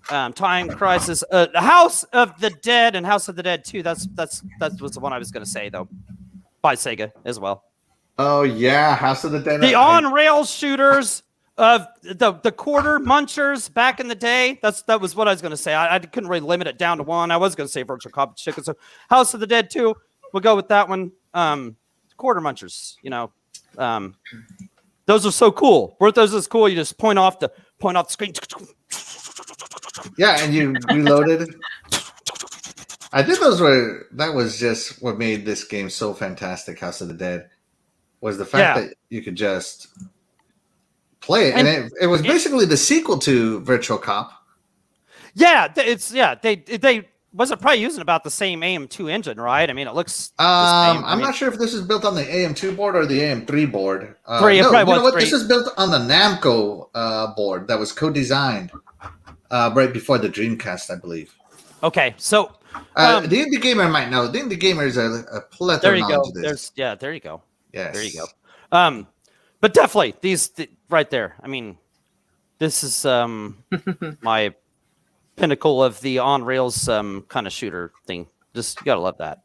Time Crisis, House of the Dead, and House of the Dead 2. That was the one I was going to say though, by Sega as well. Oh yeah, House of the Dead. The on-rail shooters of the quarter munchers back in the day. That was what I was going to say. I couldn't really limit it down to one. I was going to say Virtual Cop Chicken. So House of the Dead 2, we'll go with that one. Quarter munchers, those are so cool. Worth those is cool. You just point off the screen. Yeah, and you reloaded. I think that was just what made this game so fantastic. House of the Dead was the fact that you could just play it, and it was basically the sequel to Virtual Cop. Yeah, they wasn't probably using about the same AM2 engine, right? I mean, it looks. I'm not sure if this is built on the AM2 board or the AM3 board. This is built on the Namco board that was co-designed right before the Dreamcast, I believe. Okay, so the Indie Gamer might know. The Indie Gamer is a plethora of knowledge of this. There you go. Yes. There you go. But definitely these right there. I mean, this is my pinnacle of the on rails kind of shooter thing. Just you gotta love that.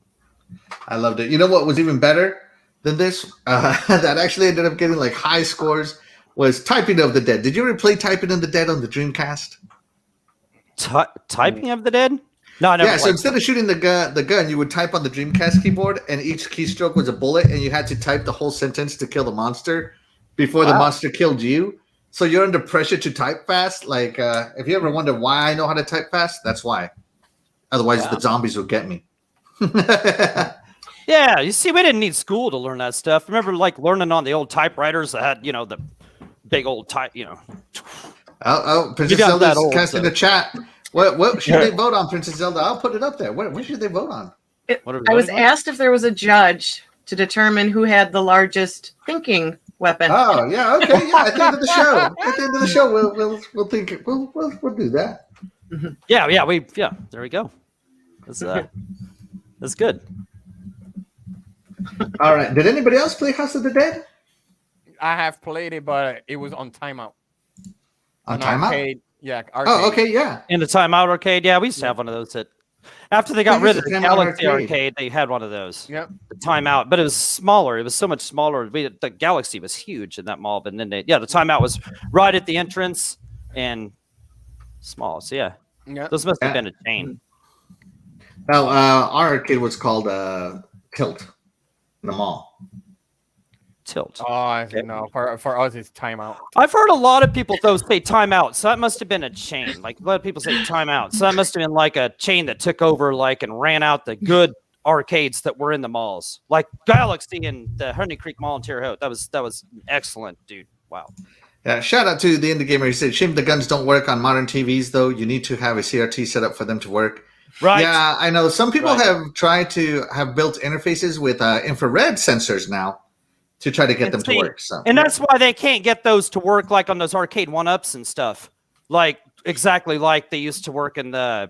I loved it. You know what was even better than this? That actually ended up getting like high scores was Typing of the Dead. Did you ever play Typing of the Dead on the Dreamcast? Typing of the Dead? No, I never. Yeah, so instead of shooting the gun, you would type on the Dreamcast keyboard, and each keystroke was a bullet, and you had to type the whole sentence to kill the monster before the monster killed you. So you're under pressure to type fast. Like, if you ever wonder why I know how to type fast, that's why. Otherwise, the zombies would get me. Yeah, you see, we didn't need school to learn that stuff. Remember, like learning on the old typewriters that had, the big old type, Oh, Princess Zelda's casting the chat. What should they vote on, Princess Zelda? I'll put it up there. What should they vote on? I was asked if there was a judge to determine who had the largest thinking weapon. Oh yeah, okay, yeah. At the end of the show, we'll think we'll do that. Yeah. There we go. That's good. All right. Did anybody else play House of the Dead? I have played it, but it was on timeout. On timeout? Arcade. Yeah. Arcade. Oh, okay, yeah. In the timeout arcade, yeah, we used to have one of those. After they got rid of the Galaxy arcade, they had one of those. Yep. The timeout, but it was smaller. It was so much smaller. The Galaxy was huge in that mall, but then the timeout was right at the entrance and small. So yeah, those must have been a chain. Well, our arcade was called Tilt in the mall. Tilt. Oh, I see. No, for us it's timeout. I've heard a lot of people though say timeout, so that must have been a chain. Like a lot of people say timeout, so that must have been like a chain that took over, like, and ran out the good arcades that were in the malls, like Galaxy and the Honey Creek Mall in Terre Haute. That was excellent, dude. Wow. Yeah, shout out to the Indie Gamer. He said, "Shame the guns don't work on modern TVs, though. You need to have a CRT set up for them to work." Right. Yeah, I know. Some people have tried to have built interfaces with infrared sensors now to try to get them to work. So, and that's why they can't get those to work like on those arcade one-ups and stuff, like exactly like they used to work in the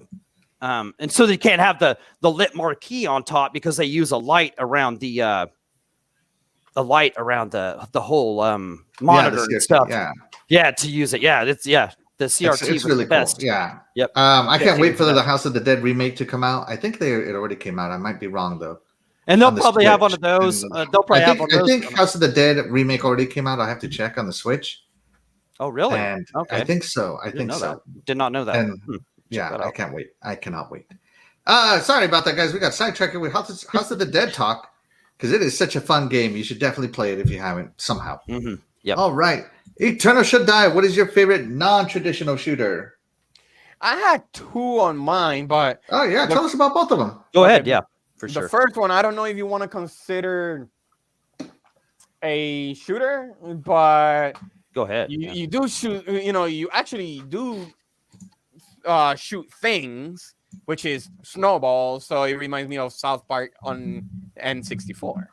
and so they can't have the lit marquee on top because they use a light around the whole monitor and stuff. Yeah, to use it. Yeah, the CRT it's really the best. Cool. Yeah. Yep. I can't wait for the House of the Dead remake to come out. I think it already came out. I might be wrong though. And they'll probably have one of those. I think House of the Dead remake already came out. I have to check on the Switch. Oh, really? And okay. I think so. I think so. Did not know that. And I can't wait. I cannot wait. Sorry about that, guys. We got sidetracked with House of the Dead talk because it is such a fun game. You should definitely play it if you haven't somehow. Mm-hmm. Yep. All right. Eternal Shaddai, what is your favorite non-traditional shooter? I had two on mine, but tell us about both of them. Go ahead. Yeah. For sure. The first one, I don't know if you want to consider a shooter, but Go ahead. you do shoot. You actually do shoot things, which is snowballs. So it reminds me of South Park on N64.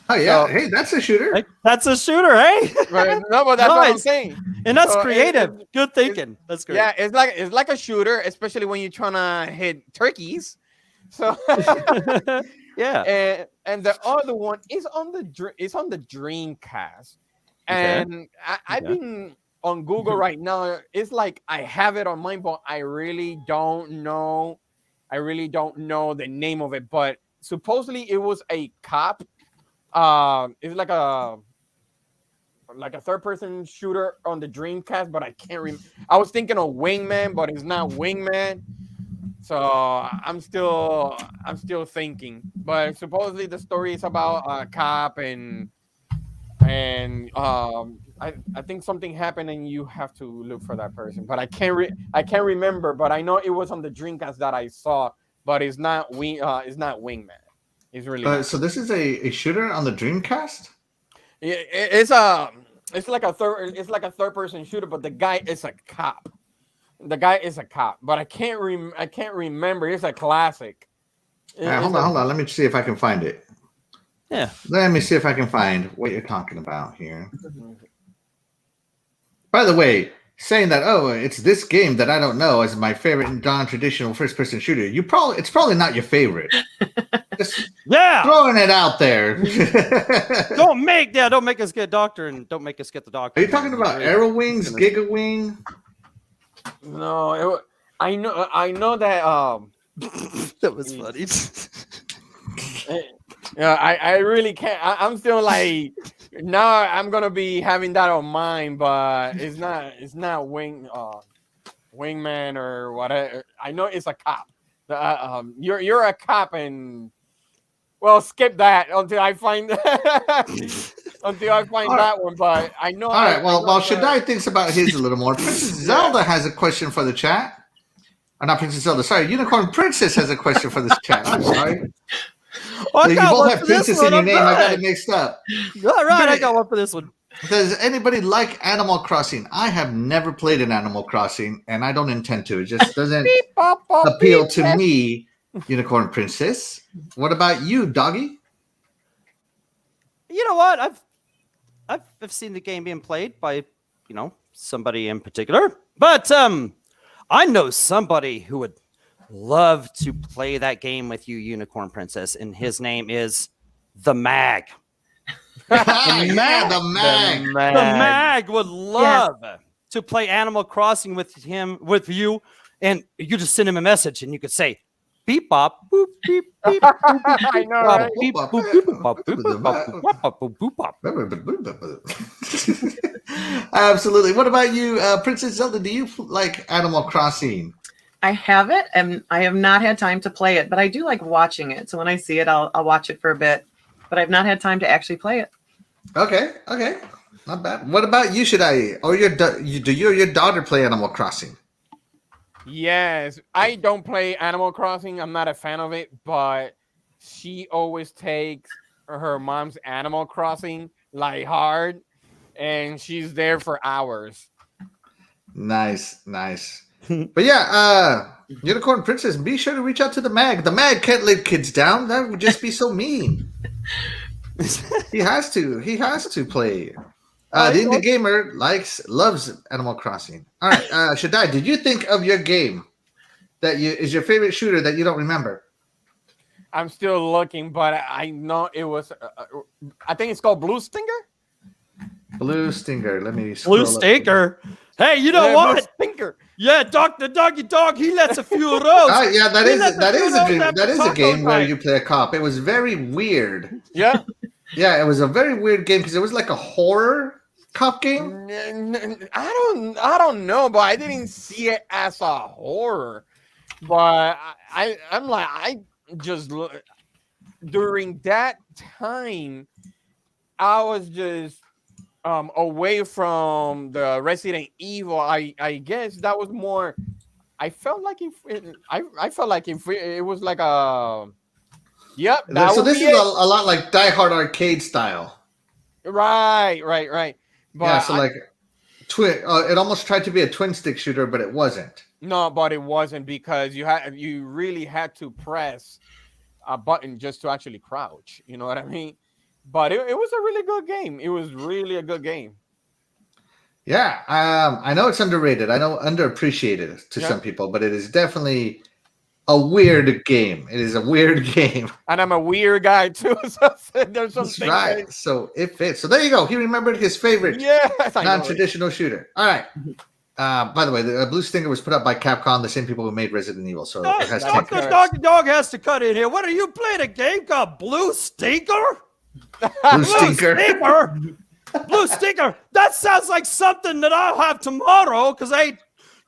Oh yeah, So- hey, that's a shooter. Hey, that's a shooter, hey? Right? No, but that's what I'm Nice. saying. And that's So creative. Good thinking. That's great. Yeah, it's like a shooter, especially when you're trying to hit turkeys. So Yeah. and the other one is on the Dreamcast, and I've Okay. been on Google right now. It's like I have it on mine, but I really don't know. I really don't know the name of it, but supposedly it was a cop. It's like a third-person shooter on the Dreamcast, but I can't remember. I was thinking of Wingman, but it's not Wingman. So I'm still thinking. But supposedly the story is about a cop and I think something happened and you have to look for that person. But I can't remember. But I know it was on the Dreamcast that I saw. But it's not Wingman. It's really not. So this is a shooter on the Dreamcast. It's like a third person shooter, but the guy is a cop. The guy is a cop, but I can't remember. It's a classic. Hold on. Let me see if I can find it. Yeah. Let me see if I can find what you're talking about here. By the way, saying that it's this game that I don't know is my favorite non-traditional first-person shooter. It's probably not your favorite. Just Yeah. throwing it out there. Don't make us get doctor and don't make us get the doctor. Are you talking about Arrow Wings, Giga Wing? No, I know that. That was funny. Yeah, I really can't. I'm still like now. I'm gonna be having that on mine, but it's not Wingman or whatever. I know it's a cop. You're a cop, and well, skip that until I find that one. But I know. All right. Well, while Shaddai thinks about his a little more, Princess Zelda has a question for the chat. Not Princess Zelda. Sorry, Unicorn Princess has a question for this chat. I'm sorry. Oh, You both have princess in your name. I got it mixed up. All right, I got one for this one. Does anybody like Animal Crossing? I have never played an Animal Crossing, and I don't intend to. It just doesn't appeal to me, Unicorn Princess. What about you, Doggy? You know what? I've seen the game being played by somebody in particular, but I know somebody who would love to play that game with you, Unicorn Princess, and his name is the Mag. The Mag. The Mag would love to play Animal Crossing with you, and you just send him a message, and you could say, "Beep bop boop beep beep." I know, Bop, right? beep, boop, beep, bop, boop, boop, bop, boop, bop, boop, boop, bop. Absolutely. What about you, Princess Zelda? Do you like Animal Crossing? I have it, and I have not had time to play it, but I do like watching it. So when I see it, I'll watch it for a bit. But I've not had time to actually play it. Okay, not bad. What about you? Should I or do you or your daughter play Animal Crossing? Yes, I don't play Animal Crossing. I'm not a fan of it, but she always takes her mom's Animal Crossing like hard, and she's there for hours. Nice. But yeah, Unicorn Princess, be sure to reach out to the Mag. The Mag can't let kids down. That would just be so mean. He has to play. The Indie Gamer loves Animal Crossing. All right, Shaddai, did you think of your game that is your favorite shooter that you don't remember? I'm still looking, but I know it was. I think it's called Blue Stinger. Blue Stinger. Let me scroll Blue up. Stinker. Hey, you know Yeah, what? Blue Stinger. Yeah, the doggy dog. He lets a few rows. Yeah, that He is lets that a few is a rows game. after That is a taco game where time. you play a cop. It was very weird. Yeah. Yeah, it was a very weird game because it was like a horror cop game. I don't know, but I didn't see it as a horror. But I'm like I just during that time I was just away from the Resident Evil. I guess that was more. I felt like it was like a. Yep. So this is a lot like Die Hard arcade style. Right. But Yeah, so like twin. It almost tried to be a twin stick shooter, but it wasn't. no, but it wasn't because you really had to press a button just to actually crouch. You know what I mean? But it was a really good game. It was really a good game. Yeah, I know it's underrated. I know underappreciated to some people, but it is definitely a weird game. It is a weird game. And I'm a weird guy too. So there's That's something. right. So it fits. So there you go. He remembered his favorite non-traditional shooter. All right. By the way, the Blue Stinger was put up by Capcom, the same people who made Resident Evil. So it has Dog has to cut in here. What are you playing a game called Blue Stinker? Blue Stinker. Blue Stinker. That sounds like something that I'll have tomorrow because I ate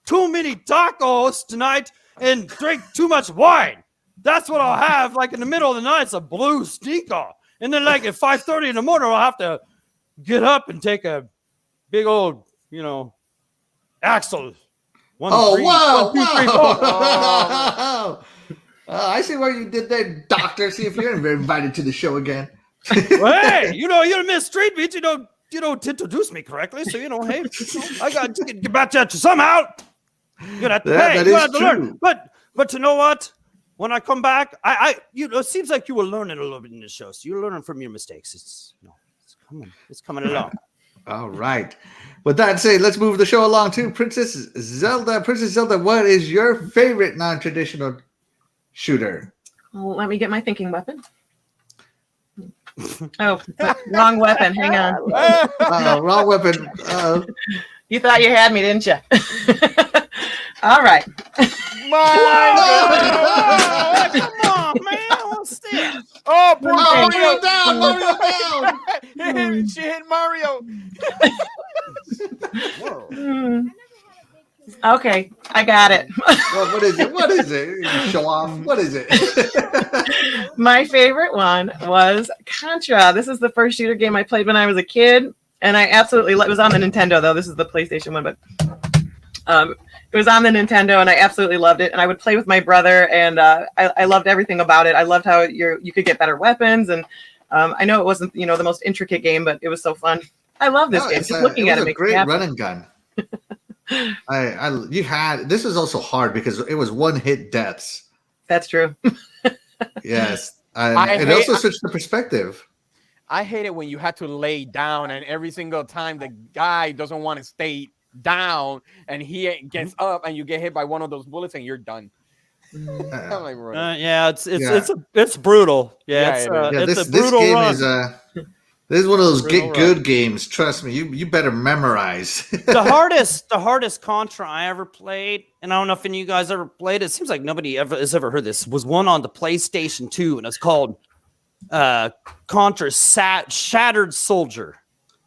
too many tacos tonight and drink too much wine. That's what I'll have. Like in the middle of the night, it's a Blue Stinker. And then like at 5:30 in the morning, I'll have to get up and take a big old, Axel. Whoa. I see what you did there, Doctor. See if you're invited to the show again. Well, hey, you're Miss Street Beat. You don't introduce me correctly, so hey, I got to get back to you somehow. You have to learn. But you know what? When I come back, it seems like you were learning a little bit in this show. So you're learning from your mistakes. It's coming along. All right. With that said, let's move the show along to Princess Zelda. Princess Zelda, what is your favorite non-traditional shooter? Well, let me get my thinking weapon. Oh, wrong weapon. Hang on. Wrong weapon. You thought you had me, didn't you? All right. Come on, man. What's this? Oh, Mario down. She hit Mario. Okay, I got it. What is it? Show off. What is it? My favorite one was Contra. This is the first shooter game I played when I was a kid, and I absolutely it was on the Nintendo though. This is the PlayStation one, but it was on the Nintendo, and I absolutely loved it. And I would play with my brother, and I loved everything about it. I loved how you could get better weapons, and I know it wasn't the most intricate game, but it was so fun. I love this game. Just looking at it makes me happy. Great run and gun. This was also hard because it was one hit deaths. That's true. Yes, it also switched the perspective. I hate it when you had to lay down, and every single time the guy doesn't want to stay down, and he gets up, and you get hit by one of those bullets, and you're done. It's brutal. It's a brutal game run. This is one of those get good games. Trust me, you better memorize. the hardest Contra I ever played, and I don't know if any of you guys ever played it. It seems like nobody has ever heard this. Was one on the PlayStation 2, and it's called Contra Shattered Soldier.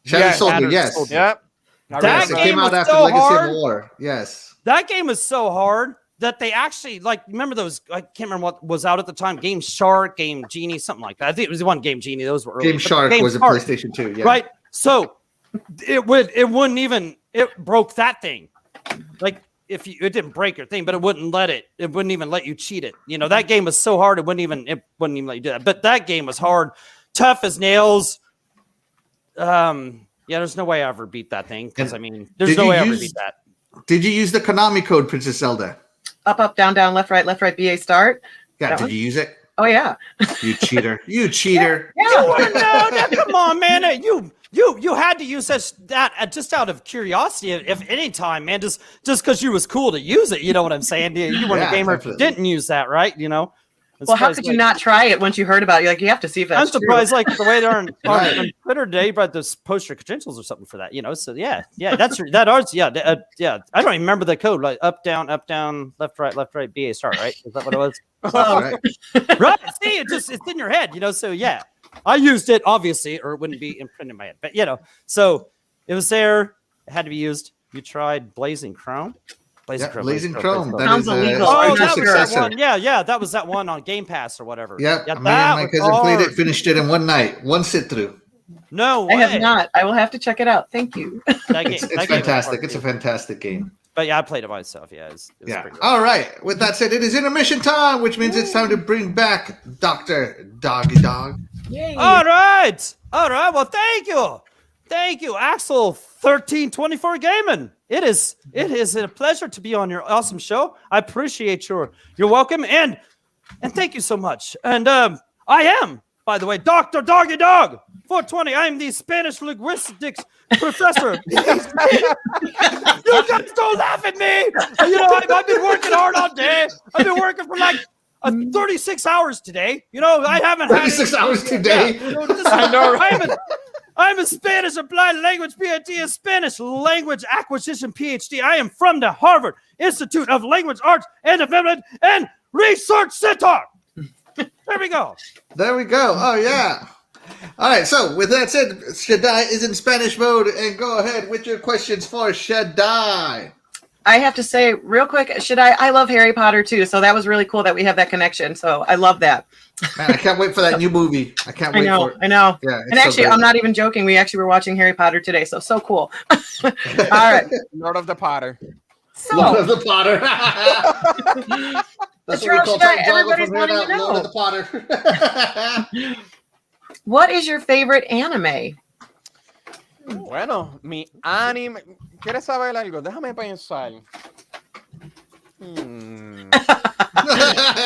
Shattered Soldier, yes. Soldier. Yep. It came out after Legacy of War. Yes. That game is so hard that they actually remember those. I can't remember what was out at the time. Game Shark, Game Genie, something like that. I think it was one Game Genie. Those were early. Game Shark was a PlayStation 2. Yeah. Right. So it wouldn't even. It broke that thing. Like it didn't break your thing, but it wouldn't even let you cheat it. That game was so hard it wouldn't even let you do that. But that game was hard, tough as nails. Yeah, there's no way I ever beat that thing. Because there's no way I ever beat that. Did you use the Konami code, Princess Zelda? Up, down, left, right, BA start. Yeah, did you use it? Oh yeah. You cheater! You cheater! Yeah. Come on, man! You had to use that just out of curiosity, if any time, man. Just because you was cool to use it, you know what I'm saying? You weren't a gamer if you didn't use that, right? Well, how could you not try it once you heard about it? You have to see if that's true. I'm surprised, the way they're on Twitter today, but those post your credentials or something for that, So yeah, that's that ours. Yeah. I don't even remember the code. Like up, down, left, right, BA start. Right? Is that what it was? Right. See, it's in your head, So yeah, I used it obviously, or it wouldn't be imprinted in my head. But so it was there. It had to be used. You tried Blazing Chrome. Blazing Chrome. That is illegal. That was that one. Yeah, that was that one on Game Pass or whatever. Yep. My cousin played it, finished it in one night, one sit through. No way. I have not. I will have to check it out. Thank you. It's fantastic. It's a fantastic game. But yeah, I played it myself. Yeah. It was pretty All right. With that said, it is intermission time, which means it's time to bring back Dr. Doggy Dog. Yay. All right. Well, thank you, Axel 1324 Gaming. It is a pleasure to be on your awesome show. I appreciate your welcome and thank you so much. And I am, by the way, Dr. Doggy Dog 420. I am the Spanish linguistics professor. You guys don't laugh at me. You know, I've been working hard all day. I've been working for like 36 hours today. You know, I haven't had 36 hours today. Yeah, I know, right? I'm a Spanish applied language PhD, a Spanish language acquisition PhD. I am from the Harvard Institute of Language Arts and Development and Research Center. There we go. There we go. Oh, yeah. All right. So, with that said, Shaddai is in Spanish mode. And go ahead with your questions for Shaddai. I have to say real quick, I love Harry Potter too. So that was really cool that we have that connection. So I love that. Man, I can't wait for that new movie. I can't wait for it. I know. Yeah, and actually, so I'm not even joking. We actually were watching Harry Potter today. So cool. All right. Lord of the Potter. So, Lord of the Potter. That's what we call Titan Drago everybody's from here wanting to now. Lord know. of the Potter. What is your favorite anime? Bueno, mi anime. ¿Quieres saber algo? Déjame pensar.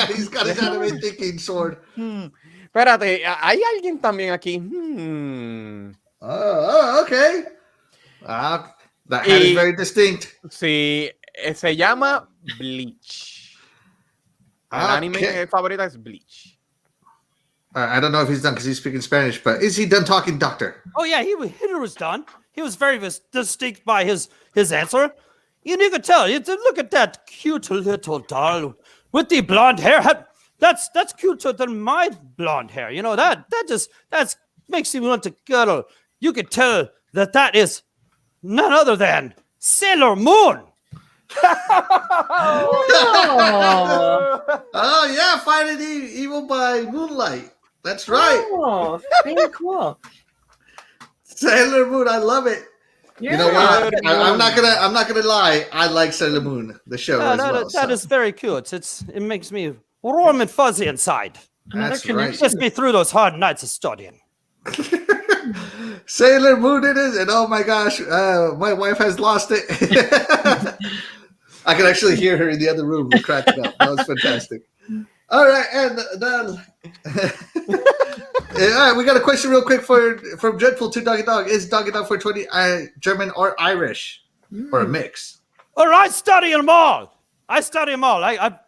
He's got his anime thinking sword. Espérate, hay alguien también aquí. Oh, okay. That hat is very distinct. Sí, se llama Bleach. El anime favorito es Bleach. I don't know if he's done because he's speaking Spanish, but is he done talking, Doctor? Oh yeah, he was done. He was very distinct by his answer. You could tell. Look at that cute little doll with the blonde hair. That's cuter than my blonde hair. You know that makes you want to cuddle. You could tell that is none other than Sailor Moon. Oh yeah, fighting evil by moonlight. That's right. Oh, very cool. Sailor Moon, I love it. Yeah. You know what? I'm not gonna lie. I like Sailor Moon, the show as well. That is very cute. It makes me warm and fuzzy inside. That's Another right. Gets me through those hard nights of studying. Sailor Moon it is, and oh my gosh, my wife has lost it. I can actually hear her in the other room cracking up. That was fantastic. All right, and then all right, we got a question real quick from Dreadful to Doggy Dog. Is Doggy Dog 420 German or Irish or a mix? All right, I study them all.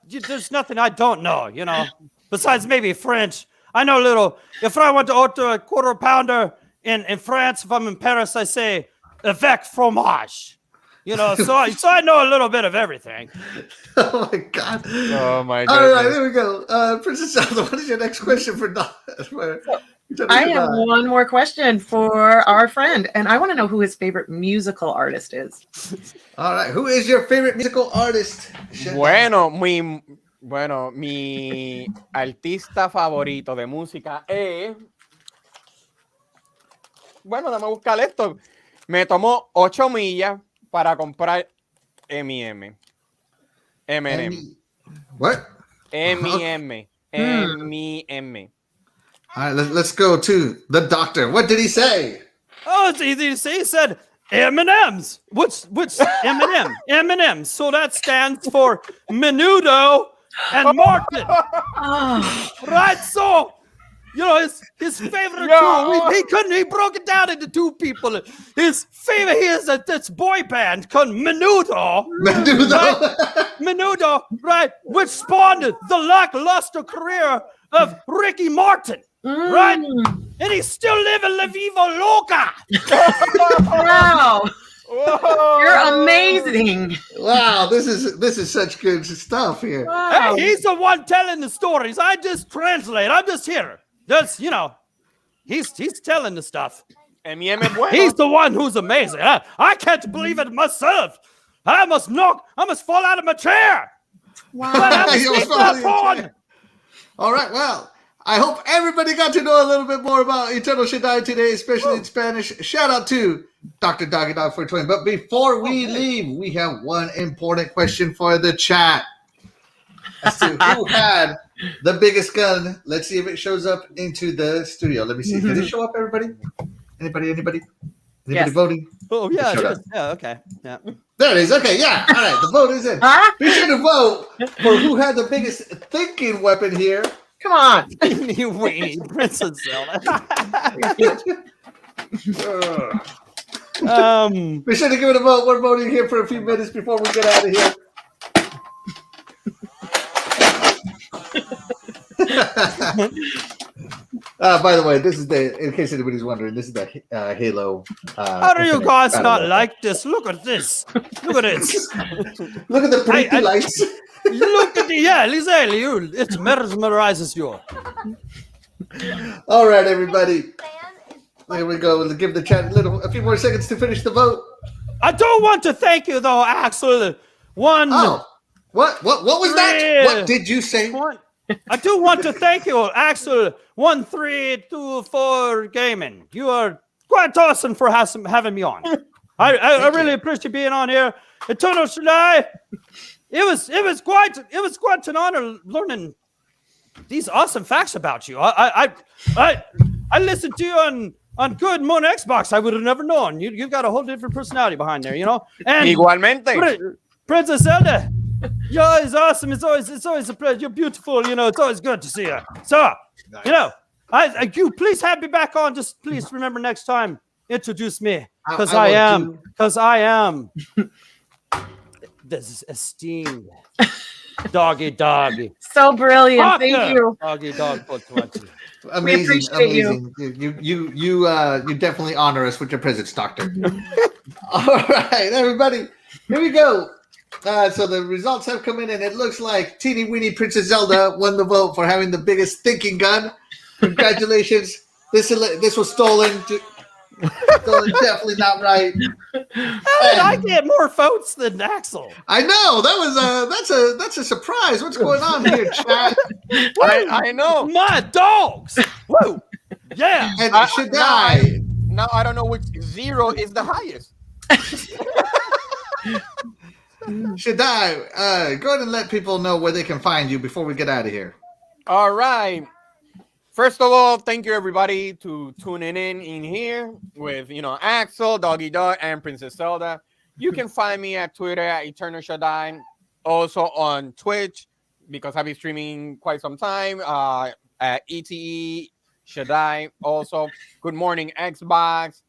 There's nothing I don't know, you know, besides maybe French. I know a little. If I want to order a quarter pounder in France, if I'm in Paris, I say avec fromage. You know, so I know a little bit of everything. Oh my god! Oh my All goodness. right, there we go. Princess Zelda, what is your next question for I have one more question for our friend, and I want to know who his favorite musical artist is. All right, who is your favorite musical artist? Bueno, mi artista favorito de música es. Bueno, déjame buscar esto. Me tomó 8 millas para comprar M&M. What? M&M. M&M. All right, let's go to the doctor. What did he say? Oh, it's easy to say. He said M&M's. Which M&M? M&M. So that stands for Menudo and Martin. Right? So, you know, his favorite two. He broke it down into two people. His favorite is this boy band called Menudo. Right? Menudo, right? Which spawned the lackluster career of Ricky Martin. Right? And he's still living La Viva Loca. Wow. You're amazing. Wow, this is such good stuff here. Wow. Hey, he's the one telling the stories. I just translate. I'm just here. Just, you know, he's telling the stuff. M&M es bueno. He's the one who's amazing. I can't believe it myself. I must fall out of my chair. Wow. But I You must almost keep fell out that of your on. chair. All right, well, I hope everybody got to know a little bit more about Eternal Shaddai today, especially in Spanish. Shout out to Dr. Doggy Dog 420. But before we leave, we have one important question for the chat. as to who had the biggest gun. Let's see if it shows up into the studio. Let me see. Did it show up, everybody? Anybody Yes. voting? Oh yeah, Shut it up. is. Yeah, okay. Yeah. There it is. Okay, yeah. All right, the vote is in. Huh? Be sure to vote for who had the biggest thinking weapon here. Come on. You weenie Princess Zelda. Be sure to give it a vote. We're voting here for a few minutes before we get out of here. By the way, this is in case anybody's wondering, this is the Halo. How do you Infinite guys battle not weapon. like this? Look at this. Look at this. Look at the pretty lights. Look at the Lizelle, it mesmerizes you. All right, everybody. There we go. We'll give the chat a few more seconds to finish the vote. I do want to thank you though, Axel. Oh, what was that? What did you say? I do want to thank you, Axel 1324 Gaming. You are quite awesome for having me on. I really appreciate being on here. Eternal Shaddai. It was quite an honor learning these awesome facts about you. I listened to you on Good Moon Xbox. I would have never known. You've got a whole different personality behind there, you know. And Igualmente. Princess Zelda, you're always awesome. It's always a pleasure. You're beautiful. You know, it's always good to see you. So, you know, you please have me back on. Just please remember next time, introduce me because I am this esteemed doggy. So brilliant. Parker. Thank you. Doggy dog for 20. Amazing, appreciate amazing. You definitely honor us with your presence, Doctor. All right, everybody, here we go. So the results have come in, and it looks like Teeny Weeny Princess Zelda won the vote for having the biggest thinking gun. Congratulations. This was stolen. Definitely not right. How did I get more votes than Axel? I know that was that's a surprise. What's going on here, chat? I know. My dogs. Woo. Yeah. And Shaddai. Now I don't know which 0 is the highest. Shaddai, go ahead and let people know where they can find you before we get out of here. All right. First of all, thank you everybody to tuning in here with Axel, Doggy Dog, and Princess Zelda. You can find me at Twitter at Eternal Shaddai, also on Twitch because I've been streaming quite some time at ETE Shaddai. Also, Good Morning Xbox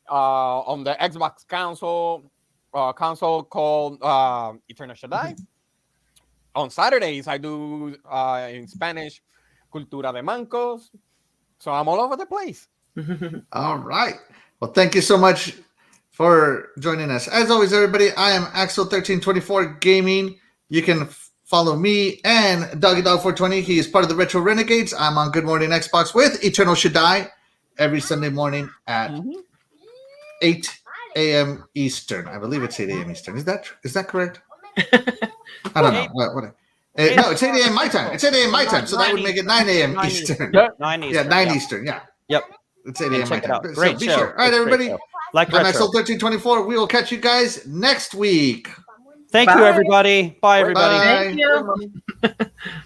on the Xbox console called Eternal Shaddai. On Saturdays, I do in Spanish. Cultura de Mancos. So I'm all over the place. All right. Well, thank you so much for joining us. As always, everybody, I am Axel1324 Gaming. You can follow me and Doggy Dog 420. He is part of the Retro Renegades. I'm on Good Morning Xbox with Eternal Shaddai every Sunday morning at 8 a.m. Eastern. I believe it's 8 a.m. Eastern. Is that correct? I don't know. What no, it's 8 a.m. my time. It's 8 a.m. my time, so that would make it 9 a.m. Eastern. 9 Eastern. Yeah, 9 Eastern. Yeah. Yep. It's 8 a.m. my Check it time. out. So Great be show. sure. All right, everybody. Like I'm retro. Axel1324. We will catch you guys next week. Thank you, Bye. everybody. Bye, everybody. Bye. Thank you.